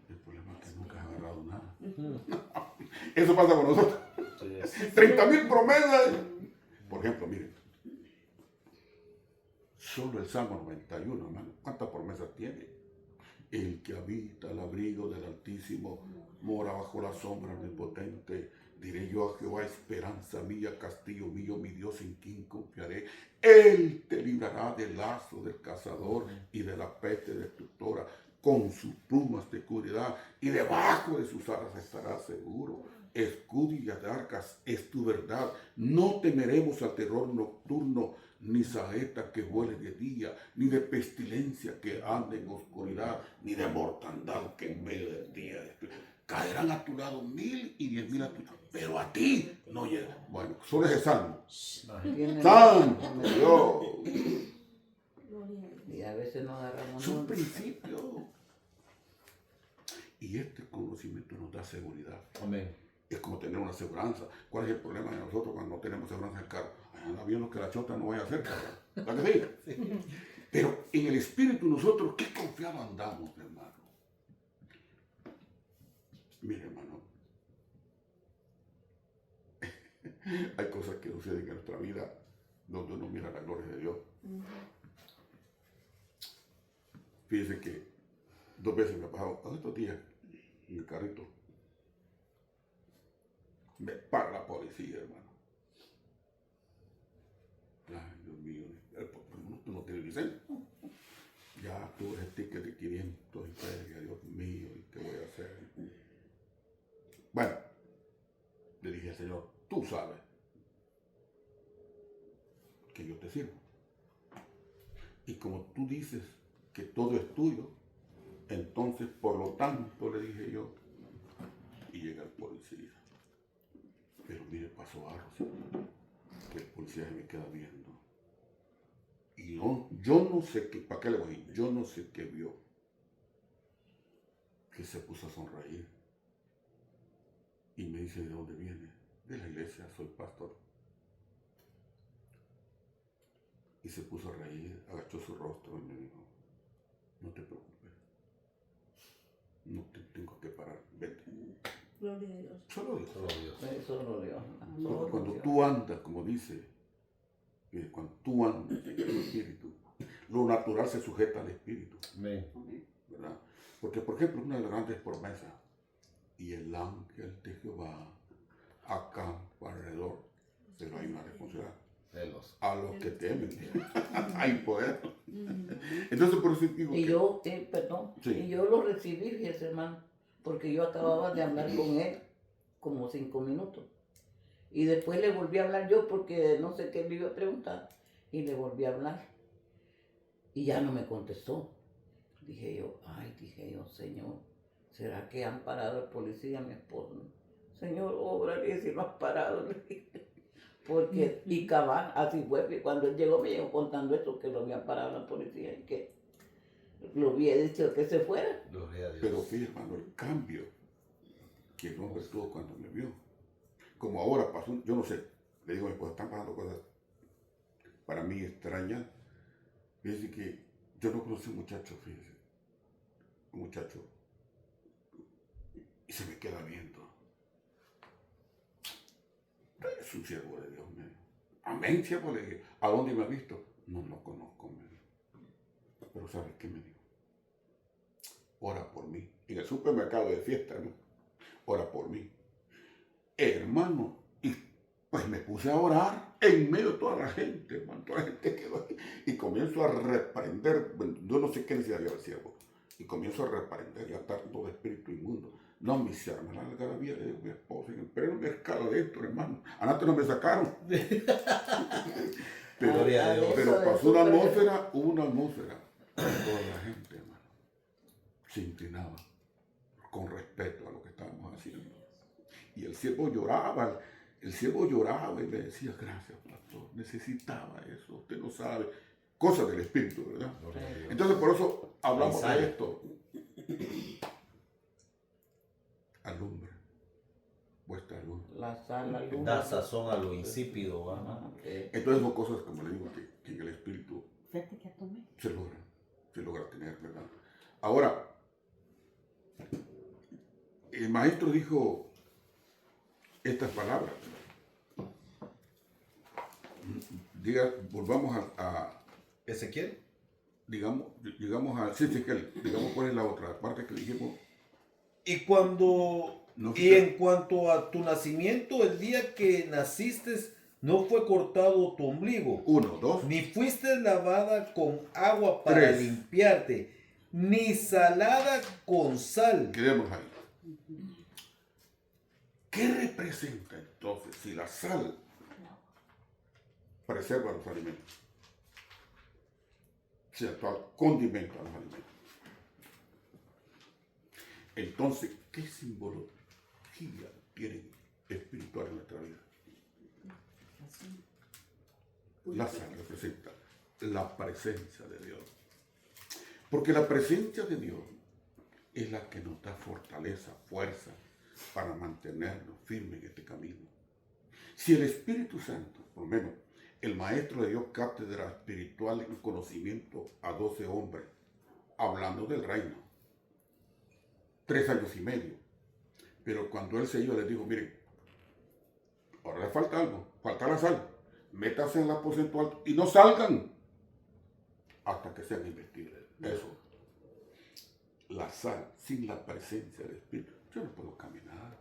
El problema es que nunca has agarrado nada. Eso pasa con nosotros. Sí. 30,000 promesas. Por ejemplo, miren. Solo el Salmo 91, hermano. ¿Cuántas promesas tiene? El que habita al abrigo del Altísimo mora bajo la sombra del Potente. Diré yo a Jehová, esperanza mía, castillo mío, mi Dios en quien confiaré. Él te librará del lazo del cazador y de la peste destructora. Con sus plumas te cubrirá y debajo de sus alas estarás seguro. Escudo y adargas es tu verdad. No temeremos al terror nocturno, ni saeta que vuele de día, ni de pestilencia que ande en oscuridad, ni de mortandad que en medio del día. Caerán a tu lado 1,000 y 10,000 a tu lado, pero a ti no llega. Bueno, solo ese salmo. ¡Santo Dios! Y a veces no agarramos Es un nada. principio. Y este conocimiento nos da seguridad. Amén. Es como tener una aseguranza. ¿Cuál es el problema de nosotros cuando no tenemos aseguranza del carro? Anda viendo que la chota no vaya a hacer, cabrón. ¿Verdad que sí? Pero en el espíritu nosotros, ¿qué confiado andamos, hermano? Mire, hermano. Hay cosas que suceden en nuestra vida donde uno mira la gloria de Dios. Fíjense que 2 veces me ha pasado, estos días, en el carrito, me para la policía, hermano. Ay, Dios mío, tú no tienes licencia. Ya tuve ese ticket de 500 y feria, Dios mío, ¿y qué voy a hacer? Bueno, le dije al Señor, tú sabes que yo te sirvo. Y como tú dices que todo es tuyo, entonces, por lo tanto, le dije yo, y llega el policía. Pero mire, pasó algo, ¿sí? Que el policía se me queda viendo. Y yo no sé qué, ¿para qué le voy a decir? Yo no sé qué vio. Que se puso a sonreír. Y me dice, ¿de dónde viene? De la iglesia, soy pastor. Y se puso a reír, agachó su rostro y me dijo, no te preocupes. No te tengo que parar, vete. Gloria a Dios. Solo Dios. Solo Dios. Solo Dios. Porque cuando tú andas, como dice, cuando tú andas en el espíritu, lo natural se sujeta al espíritu, Amén. ¿verdad? Porque, por ejemplo, una de las grandes promesas, y el ángel de Jehová acampa alrededor pero hay una responsabilidad. Celos. A los que temen, hay poder. Entonces, por eso digo Y que- yo, perdón, Sí. y yo lo recibí, fíjese, hermano, porque yo acababa de hablar con él como 5 minutos. Y después le volví a hablar yo porque no sé qué me iba a preguntar. Y le volví a hablar. Y ya no me contestó. Dije yo, Señor, ¿será que han parado el policía a mi esposo? Señor, obra, y si lo han parado. Le dije. Porque, y cabal, así fue, que cuando él llegó me llegó contando eso, que lo había parado la policía y que lo había dicho que se fuera. Gloria a Dios. pero fíjate, hermano, el cambio que el hombre tuvo cuando me vio. Como ahora pasó, yo no sé, le digo a mi esposa, están pasando cosas para mí extrañas. Fíjese que yo no conocí a un muchacho, fíjese, un muchacho, y se me queda viendo. Es un siervo de Dios, me dijo. Amén, siervo, le dije. ¿A dónde me ha visto? No lo conozco, me dijo. Pero ¿sabes qué me dijo? Ora por mí. En el supermercado de fiesta, ¿no? Ora por mí. Hermano, y pues me puse a orar en medio de toda la gente, hermano. Toda la gente quedó ahí. Y comienzo a reprender, bueno, yo no sé qué necesidad había el siervo. Y comienzo a reprender y a atar todo espíritu inmundo. No, mi sierva, la algarabía de mi esposa, en el pleno mercado adentro, hermano. Antes no me sacaron. Pero, Gloria a Dios. pero pasó una atmósfera, hubo una atmósfera. Toda la gente, hermano, se inclinaba con respeto a lo que estábamos haciendo. Y el siervo lloraba y le decía, gracias, pastor, necesitaba eso, usted no sabe. Cosas del espíritu, ¿verdad? Gloria a Dios. Entonces por eso hablamos Ensayo. de esto. Alumbre vuestra luz. La sal, la luz. Da sazón a lo insípido, ¿va? Ajá, Entonces son cosas, como le digo, que en el espíritu Fíjate que tomé. se logra tener, ¿verdad? Ahora, el maestro dijo estas palabras. Volvamos a Ezequiel. digamos cuál es la otra parte que dijimos. Y cuando No, y en cuanto a tu nacimiento, el día que naciste, no fue cortado tu ombligo, 1, 2, ni fuiste lavada con agua para 3. limpiarte, ni salada con sal. quedemos ahí. ¿Qué representa entonces si la sal preserva los alimentos? Si actual condimento a los alimentos. Entonces, ¿qué simbología tiene espiritual en nuestra vida? La sal representa la presencia de Dios. Porque la presencia de Dios es la que nos da fortaleza, fuerza para mantenernos firmes en este camino. Si el Espíritu Santo, por lo menos, el maestro le dio cátedra espiritual y conocimiento a 12 hombres, hablando del reino, 3 años y medio. Pero cuando él se iba, les dijo, miren, ahora le falta algo, falta la sal, métanse en el aposento alto y no salgan hasta que sean investidos. Eso, la sal, sin la presencia del Espíritu, yo no puedo caminar.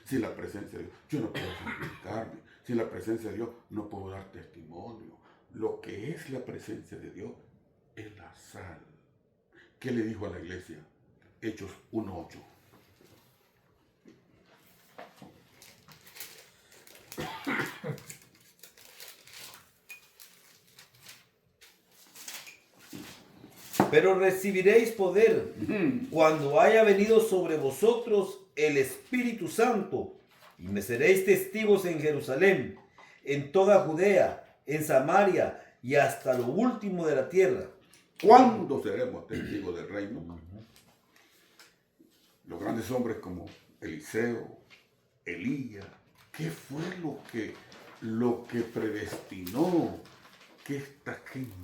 Sin la presencia de Dios, yo no puedo santificarme. Sin la presencia de Dios, no puedo dar testimonio. Lo que es la presencia de Dios es la sal. ¿Qué le dijo a la iglesia? Hechos 1:8. Pero recibiréis poder cuando haya venido sobre vosotros el Espíritu Santo, y me seréis testigos en Jerusalén, en toda Judea, en Samaria y hasta lo último de la tierra. ¿Cuándo seremos testigos del reino? Los grandes hombres como Eliseo, Elías, ¿qué fue lo que predestinó que esta gente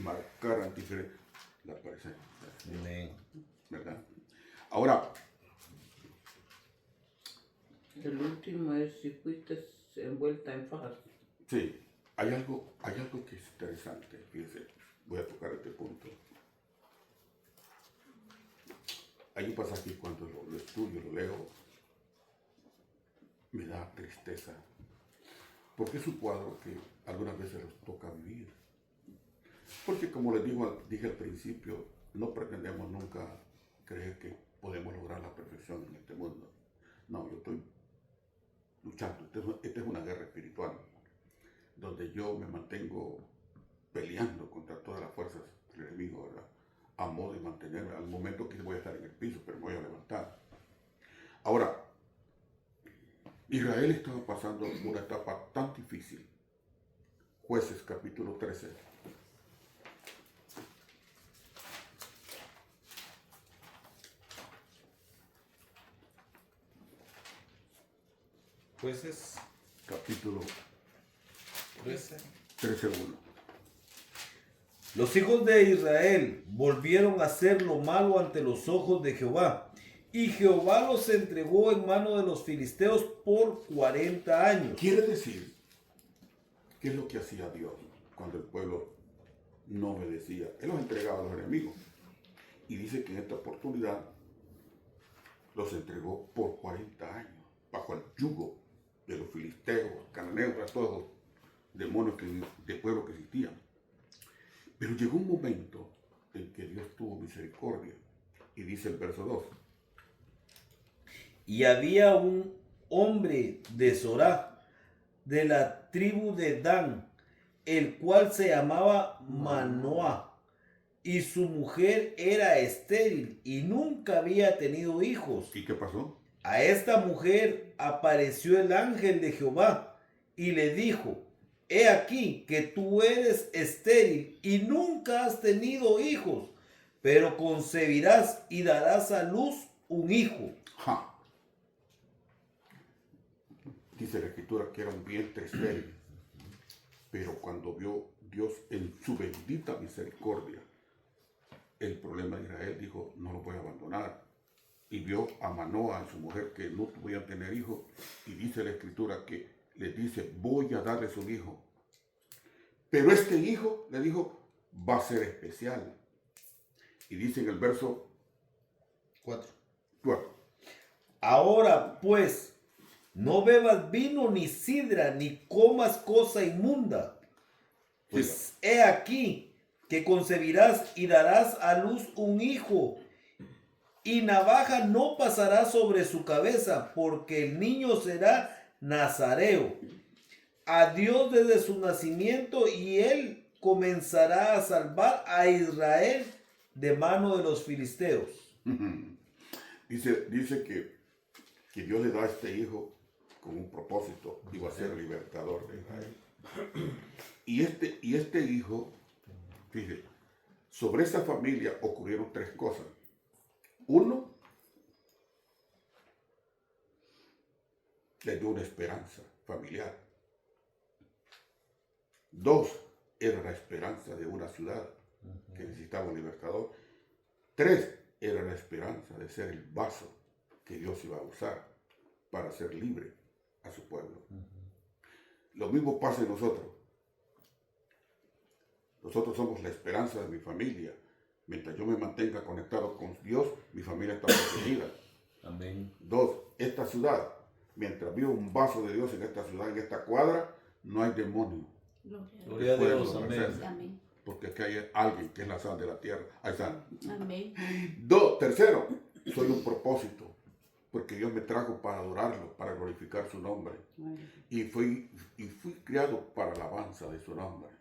marcaran diferente? La presencia, Amén. ¿verdad? Ahora, El último es si fuiste envuelta en fajas. sí, hay algo que es interesante. Fíjense, voy a tocar este punto. Hay un pasaje cuando lo estudio, lo leo, me da tristeza. porque es un cuadro que algunas veces nos toca vivir. Porque como les dije al principio, no pretendemos nunca creer que podemos lograr la perfección en este mundo. No, yo estoy luchando. Esta es una guerra espiritual, donde yo me mantengo peleando contra todas las fuerzas del enemigo, ¿verdad? A modo de mantenerme. Al momento que voy a estar en el piso, pero me voy a levantar. Ahora, Israel estaba pasando una etapa tan difícil. Jueces capítulo 13. Jueces Capítulo 13. 13:1. Los hijos de Israel volvieron a hacer lo malo ante los ojos de Jehová, y Jehová los entregó en mano de los filisteos por 40 años. Quiere decir, ¿qué es lo que hacía Dios cuando el pueblo no obedecía? Él los entregaba a los enemigos. Y dice que en esta oportunidad los entregó por 40 años, bajo el yugo de los filisteos, cananeos, a todos los demonios de pueblo que existían. Pero llegó un momento en que Dios tuvo misericordia. Y dice el verso 2. Y había un hombre de Zorá, de la tribu de Dan, el cual se llamaba Manoah, y su mujer era estéril y nunca había tenido hijos. ¿Y qué pasó? A esta mujer apareció el ángel de Jehová y le dijo: he aquí que tú eres estéril y nunca has tenido hijos, pero concebirás y darás a luz un hijo. ¡Ja! Dice la escritura que era un vientre estéril. Pero cuando vio Dios en su bendita misericordia el problema de Israel, dijo: no lo voy a abandonar. Y vio a Manoah, su mujer, que no podían tener hijos. Y dice la escritura que le dice: voy a darles un hijo. Pero este hijo, le dijo, va a ser especial. Y dice en el verso 4. Ahora pues, no bebas vino ni sidra, ni comas cosa inmunda. Pues he aquí que concebirás y darás a luz un hijo, y navaja no pasará sobre su cabeza, porque el niño será nazareo a Dios desde su nacimiento, y él comenzará a salvar a Israel de mano de los filisteos. Dice que Dios le da a este hijo con un propósito, y va a ser el libertador de Israel. Y este hijo, fíjese, sobre esa familia ocurrieron 3 cosas. 1, le dio una esperanza familiar. 2, era la esperanza de una ciudad que necesitaba un libertador. 3, era la esperanza de ser el vaso que Dios iba a usar para hacer libre a su pueblo. Lo mismo pasa en nosotros. Nosotros somos la esperanza de mi familia. Mientras yo me mantenga conectado con Dios, mi familia está protegida. Amén. 2, esta ciudad, mientras viva un vaso de Dios en esta ciudad, en esta cuadra, no hay demonio. Gloria a Puede Dios, ofrecerse. amén. Amén. Porque aquí hay alguien que es la sal de la tierra. Hay sal. Amén. 2, tercero, soy un propósito. Porque Dios me trajo para adorarlo, para glorificar su nombre. Y fui criado para la alabanza de su nombre.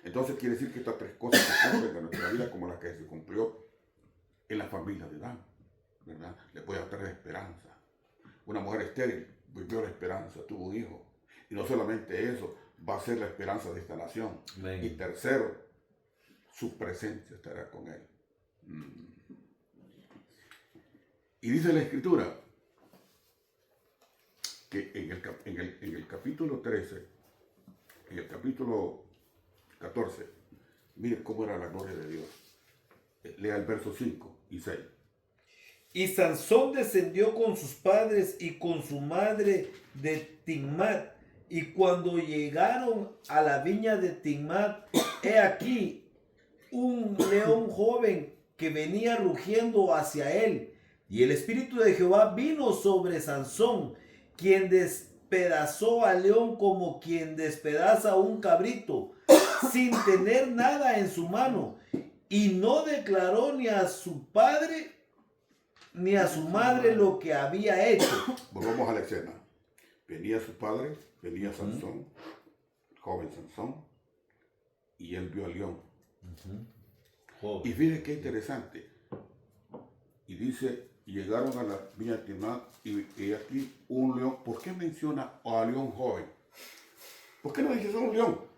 Entonces quiere decir que estas 3 cosas se cumplen en nuestra vida como las que se cumplió en la familia de Dan, ¿verdad? Le voy a traer esperanza. Una mujer estéril vivió la esperanza, tuvo un hijo. Y no solamente eso, va a ser la esperanza de esta nación. Amén. Y tercero, su presencia estará con él. Y dice la escritura que en el capítulo 13, en el capítulo 14, mire cómo era la gloria de Dios. Lea el verso 5 y 6. Y Sansón descendió con sus padres y con su madre de Timmat. Y cuando llegaron a la viña de Timmat, he aquí un león joven que venía rugiendo hacia él. Y el espíritu de Jehová vino sobre Sansón, quien despedazó al león como quien despedaza a un cabrito, sin tener nada en su mano, y no declaró ni a su padre ni a su madre lo que había hecho. Volvamos a la escena. Venía su padre, venía Sansón, joven Sansón, y él vio al león. Y fíjese qué interesante. Y dice, llegaron a la viña de Timnat y aquí un león. ¿Por qué menciona a león joven? ¿Por qué no dice solo un león?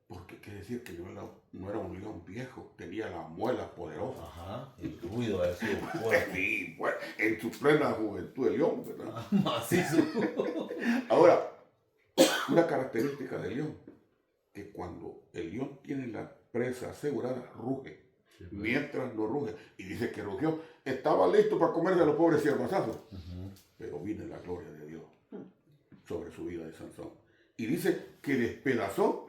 Porque quiere decir que no era un león viejo, tenía la muela poderosa. Ajá, el ruido ha sido fuerte. Sí, pues, en su plena juventud el león, ¿verdad? Macizo. Ahora, una característica del león, que cuando el león tiene la presa asegurada, ruge, mientras no ruge. Y dice que rugió, estaba listo para comerse a los pobres ciervazazos. Pero viene la gloria de Dios sobre su vida de Sansón. Y dice que despedazó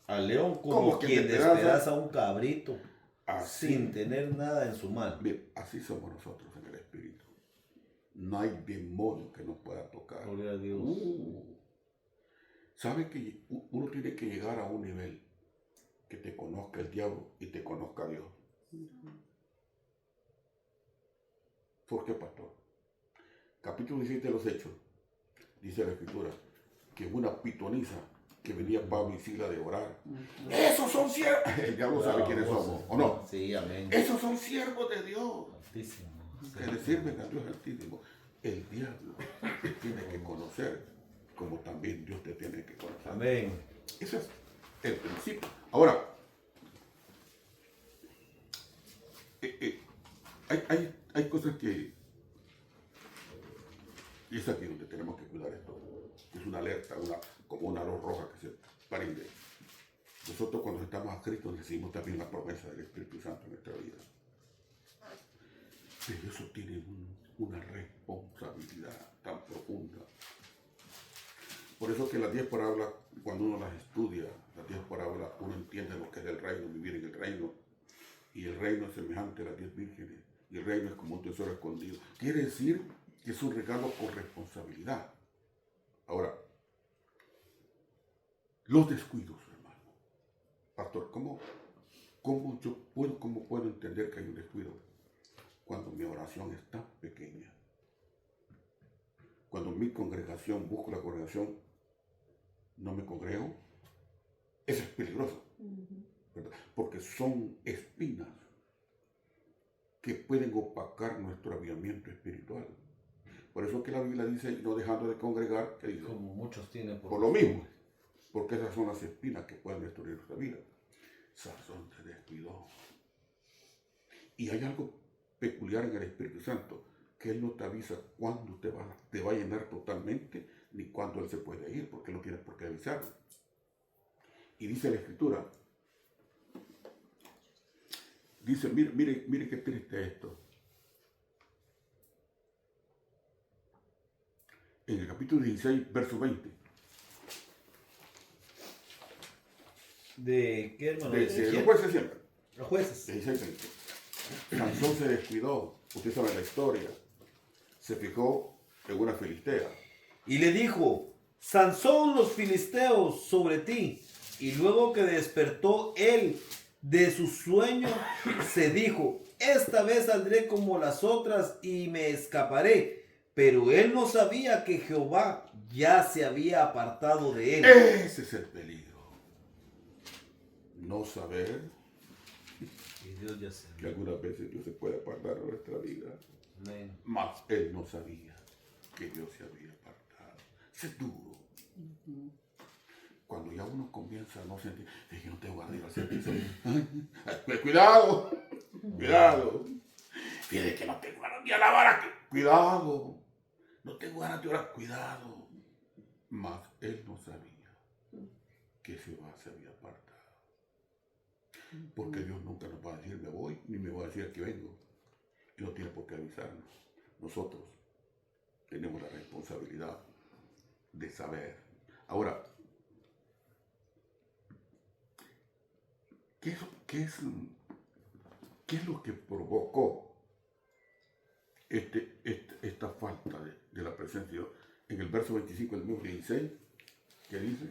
Al león como ¿Cómo que quien despedaza? despedaza a un cabrito así. sin tener nada en su mano. Bien, así somos nosotros en el espíritu. No hay demonio que nos pueda tocar. Gloria a Dios. ¿Sabe que uno tiene que llegar a un nivel que te conozca el diablo y te conozca Dios? ¿Por qué, pastor? Capítulo 17 de los Hechos, dice la Escritura, que una pitonisa que venía para mi sigla de orar. ¡Esos son siervos! El diablo sabe quiénes somos, ¿o no? Sí, amén. ¡Esos son siervos de Dios! Altísimo. Que le sirven a Dios Altísimo. El diablo te tiene que conocer como también Dios te tiene que conocer. Amén. Ese es el principio. Ahora, hay cosas que... Y es aquí donde tenemos que cuidar esto. Es una alerta, como una luz roja que se prende. Nosotros cuando estamos a Cristo recibimos también la promesa del Espíritu Santo en nuestra vida. Pero eso tiene una responsabilidad tan profunda. Por eso que las 10 parábolas, cuando uno las estudia, las 10 parábolas, uno entiende lo que es el reino, vivir en el reino. Y el reino es semejante a las 10 vírgenes. Y el reino es como un tesoro escondido. Quiere decir que es un regalo con responsabilidad. Ahora, los descuidos, hermano. Pastor, ¿cómo puedo entender que hay un descuido? Cuando mi oración es tan pequeña. Cuando mi congregación, busco la congregación, no me congrego. Eso es peligroso. ¿Verdad? Porque son espinas que pueden opacar nuestro avivamiento espiritual. Por eso que la Biblia dice, no dejando de congregar, que dice, Como muchos tienen por lo mismo, porque esas son las espinas que pueden destruir nuestra vida. Sansón se descuidó. Y hay algo peculiar en el Espíritu Santo, que Él no te avisa cuándo te va a llenar totalmente, ni cuándo Él se puede ir, porque Él no tiene por qué avisarlo. Y dice la Escritura, dice, mire qué triste esto. En el capítulo 16, verso 20. ¿De qué, hermano? De los jueces siempre. Los jueces. 16, 20. Sansón se descuidó, usted sabe la historia. Se fijó en una filistea. Y le dijo, Sansón, los filisteos sobre ti. Y luego que despertó él de su sueño, se dijo, esta vez saldré como las otras y me escaparé. Pero él no sabía que Jehová ya se había apartado de él. Ese es el peligro. No saber Y Dios ya se que algunas veces Dios se puede apartar de nuestra vida. Amén. Mas él no sabía que Dios se había apartado. Eso es duro. Cuando ya uno comienza a no sentir, es que no tengo ganas de ir a sentirse. Cuidado, cuidado. Fíjate que no tengo ganas de alabar aquí. Cuidado. No tengo ganas de orar. Cuidado. Mas él no sabía que Jehová se había apartado. Porque Dios nunca nos va a decir me voy, ni me va a decir que vengo. Y no tiene por qué avisarnos. Nosotros tenemos la responsabilidad de saber. Ahora, ¿qué es lo que provocó esta falta de la presencia de Dios? en el verso 25 del mismo 16, que dice,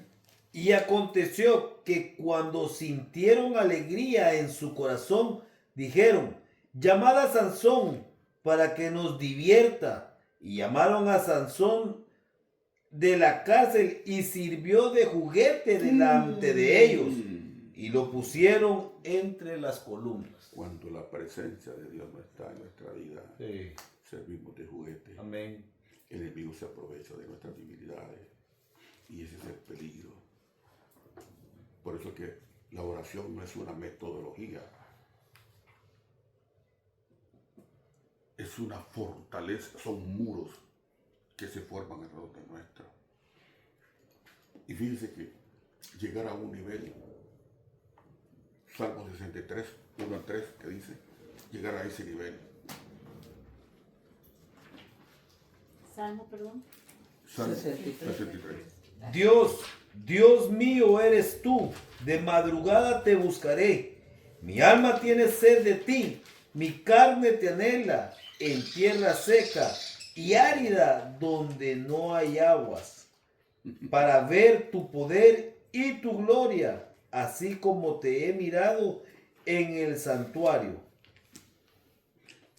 Y aconteció que cuando sintieron alegría en su corazón, dijeron, llamad a Sansón para que nos divierta. Y llamaron a Sansón de la cárcel y sirvió de juguete delante de ellos. Y lo pusieron entre las columnas. cuando la presencia de Dios no está en nuestra vida, servimos de juguete. Amén. El enemigo se aprovecha de nuestras debilidades y ese es el peligro. Por eso es que la oración no es una metodología, es una fortaleza, son muros que se forman alrededor de nuestra. Y fíjense que llegar a un nivel, Salmo 63, 1 al 3, que dice, llegar a ese nivel. Salmo, perdón. Salmo 63. 63. Dios mío eres tú, de madrugada te buscaré. Mi alma tiene sed de ti, mi carne te anhela en tierra seca y árida donde no hay aguas, para ver tu poder y tu gloria, así como te he mirado en el santuario.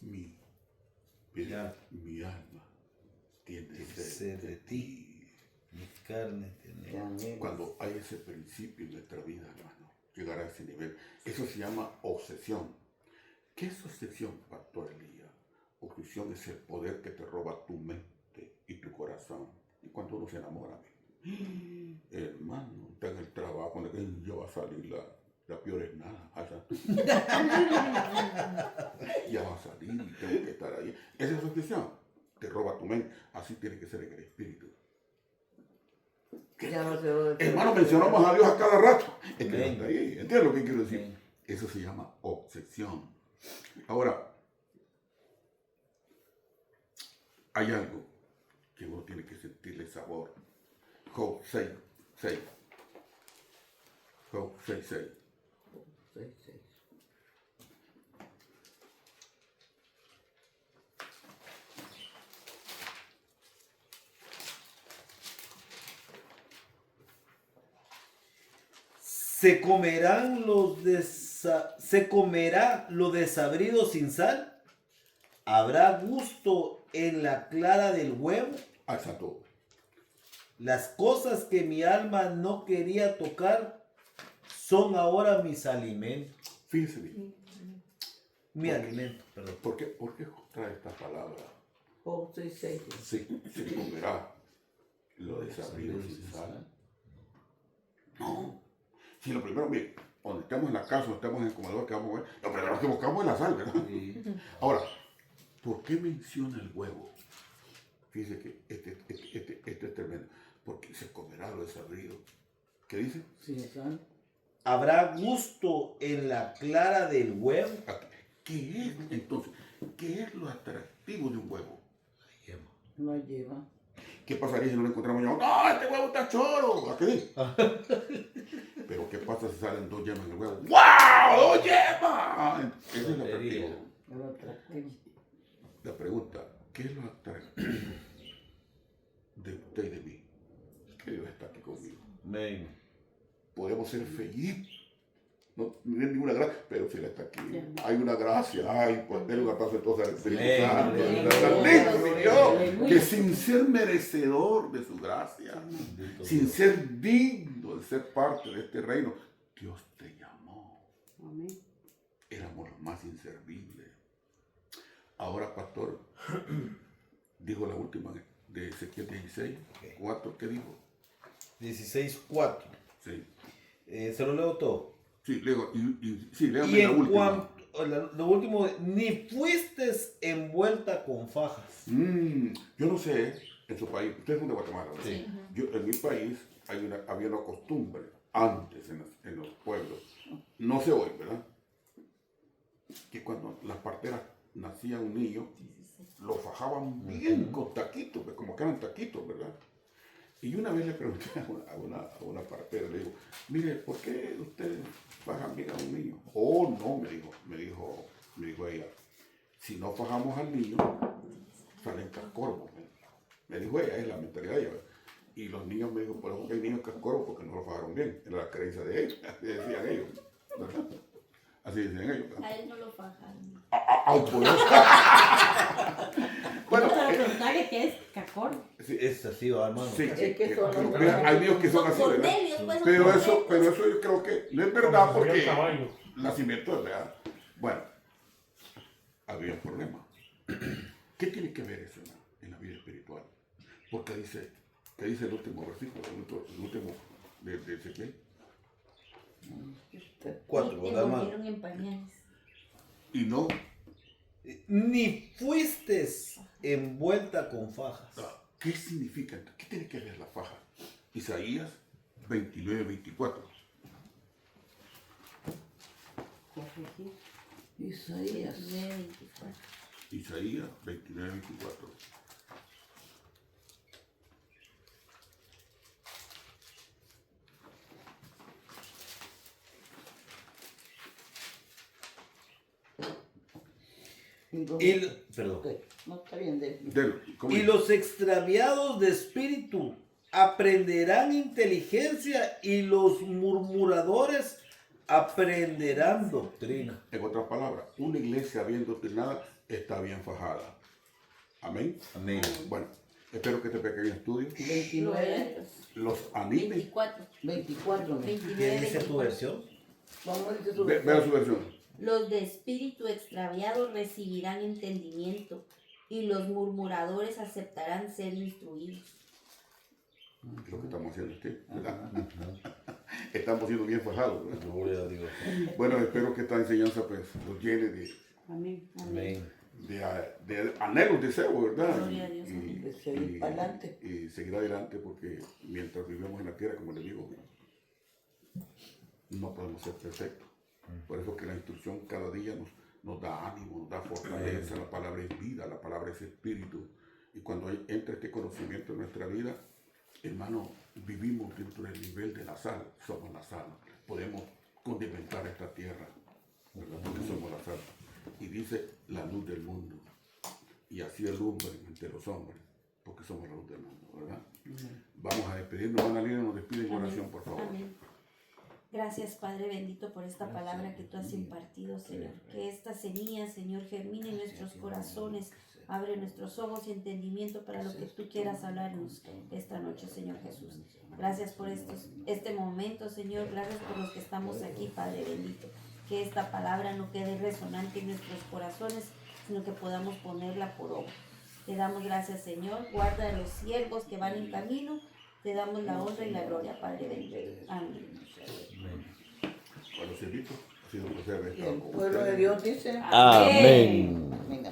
Mi alma tiene Sed de ti. Mi carne te anhela. Cuando hay ese principio en nuestra vida, hermano, llegar a ese nivel, eso se llama obsesión. ¿Qué es obsesión, Pastor Elías? Obsesión es el poder que te roba tu mente y tu corazón. Y cuando uno se enamora, hermano, está en el trabajo, cuando ya va a salir la peor es nada. Ya va a salir y tengo que estar ahí. Esa es obsesión, te roba tu mente. Así tiene que ser en el espíritu. Ya no sé dónde. Hermano, mencionamos a Dios a cada rato. Es que no Amén. está ahí. ¿Entiendes lo que quiero decir? Amén. Eso se llama obsesión. Ahora, hay algo que uno tiene que sentirle sabor. Job 6, 6. Job 6, 6. 6, 6. ¿Se comerá lo desabrido sin sal? ¿Habrá gusto en la clara del huevo? Exacto. Las cosas que mi alma no quería tocar son ahora mis alimentos. Fíjese bien. Mi alimento, perdón. ¿Por qué trae esta palabra? Job 6, 6. Se comerá lo desabrido sin sal. No. Si lo primero, mire, cuando estamos en la casa, cuando estamos en el comedor, que vamos a ver, lo primero que buscamos es la sal, ¿verdad? Ahora, ¿por qué menciona el huevo? Fíjese que este es tremendo. Porque se comerá lo desabrido. ¿Qué dice? Sin sal. ¿Habrá gusto en la clara del huevo? ¿Qué es entonces? ¿Qué es lo atractivo de un huevo? No lleva. ¿Qué pasaría si no lo encontramos ya? ¡No, este huevo está choro! ¿A qué? Pero ¿qué pasa si salen 2 yemas en el huevo? ¡Wow! ¡2 yemas! Eso es lo atractivo. Lo atractivo. La pregunta, ¿qué es lo atractivo de usted y de mí? Que Dios está aquí conmigo. Amén. Podemos ser feitos. No hay ninguna gracia, pero si Él está aquí, hay una gracia. Ay, pues denle un aplauso entonces al Espíritu Amén. Santo. Amén. Bendito mi Dios, Aleluya. que sin ser merecedor de su gracia, sin ser digno de ser parte de este reino, Dios te llamó. Amén. Éramos los más inservibles. Ahora, pastor, dijo la última de Ezequiel 16, 4, ¿qué dijo? 16:4. Sí, Se lo leo todo. sí, leo, sí, léame Y la en última. cuanto, lo último, ni fuiste envuelta con fajas. Yo no sé, en su país, ustedes son de Guatemala, ¿no? Sí. En mi país había una costumbre, antes en los pueblos, no sé hoy, ¿verdad? Que cuando las parteras nacía un niño, lo fajaban bien con taquitos, pues, como que eran taquitos, ¿verdad? Y una vez le pregunté a una partera, le digo, mire, ¿por qué ustedes fajan bien a un niño? Oh, no, me dijo ella, si no fajamos al niño, salen cascorvos. Me dijo ella, es la mentalidad de ella. Y los niños me dijo, por eso que hay niños cascoros porque no lo fajaron bien. Era la creencia de ellos, así decían ellos. ¿Verdad? Así decían ellos. ¿verdad? A él no lo fajaron. Ay, por eso. Bueno, Para preguntarle qué es cacor. sí, Es así, va, hermano. sí, Es que son los- mira, hay niños que son así, ¿verdad? Cornelios, pues, son Pero eso Cornelios. yo creo que no es verdad Como si fuera porque un caballo. nacimiento es real. Bueno, había un problema. ¿Qué tiene que ver eso en la vida espiritual? Porque dice, ¿qué dice el último versículo? El último de Ezequiel. 4, Te ¿verdad, hermano? envolvieron en pañales. Y no, Ni fuiste envuelta con fajas. ¿qué significa? ¿Qué tiene que ver la faja? Isaías 29-24. Corregir. Isaías. 9:24. Isaías 29-24. Perdón. Ok, no está bien de ¿Cómo Y dice? los extraviados de espíritu aprenderán inteligencia y los murmuradores aprenderán doctrina. En otras palabras, una iglesia bien doctrinada está bien fajada. Amén. Amén. Bueno, espero que este pequeño estudio 29, los anime. 24. 24. 29, ¿Qué dice tu 24. versión? Vamos a decir su Vea su versión. Los de espíritu extraviado recibirán entendimiento y los murmuradores aceptarán ser instruidos. Es lo que estamos haciendo aquí, ¿verdad? Estamos siendo bien fajados, ¿verdad? Gloria a Dios. Bueno, espero que esta enseñanza pues los llene Amén. Amén. de anhelos, deseos, ¿verdad? Gloria a Dios, amén. De seguir para adelante. Y seguir adelante porque mientras vivimos en la tierra, como le digo, no podemos ser perfectos. Por eso que la instrucción cada día nos da ánimo, nos da fortaleza. La palabra es vida, la palabra es espíritu. Y cuando entra este conocimiento en nuestra vida, hermano, vivimos dentro del nivel de la sal. Somos la sal. Podemos condimentar esta tierra, ¿verdad? Porque somos la sal. Y dice la luz del mundo. Y así alumbren entre los hombres, porque somos la luz del mundo, ¿verdad? Vamos a despedirnos. Ana Lina, nos despide en oración, por favor. Amén. Gracias, Padre bendito, por esta palabra que tú has impartido, Señor. Que esta semilla, Señor, germine en nuestros corazones. Abre nuestros ojos y entendimiento para lo que tú quieras hablarnos esta noche, Señor Jesús. Gracias por este momento, Señor. Gracias por los que estamos aquí, Padre bendito. Que esta palabra no quede resonante en nuestros corazones, sino que podamos ponerla por obra. Te damos gracias, Señor. Guarda a los siervos que van en camino. Te damos la honra y la gloria, Padre bendito. Amén. Bueno, Silvito, ha sido un placer Y estar el con pueblo de ustedes. Dios dice. Amén.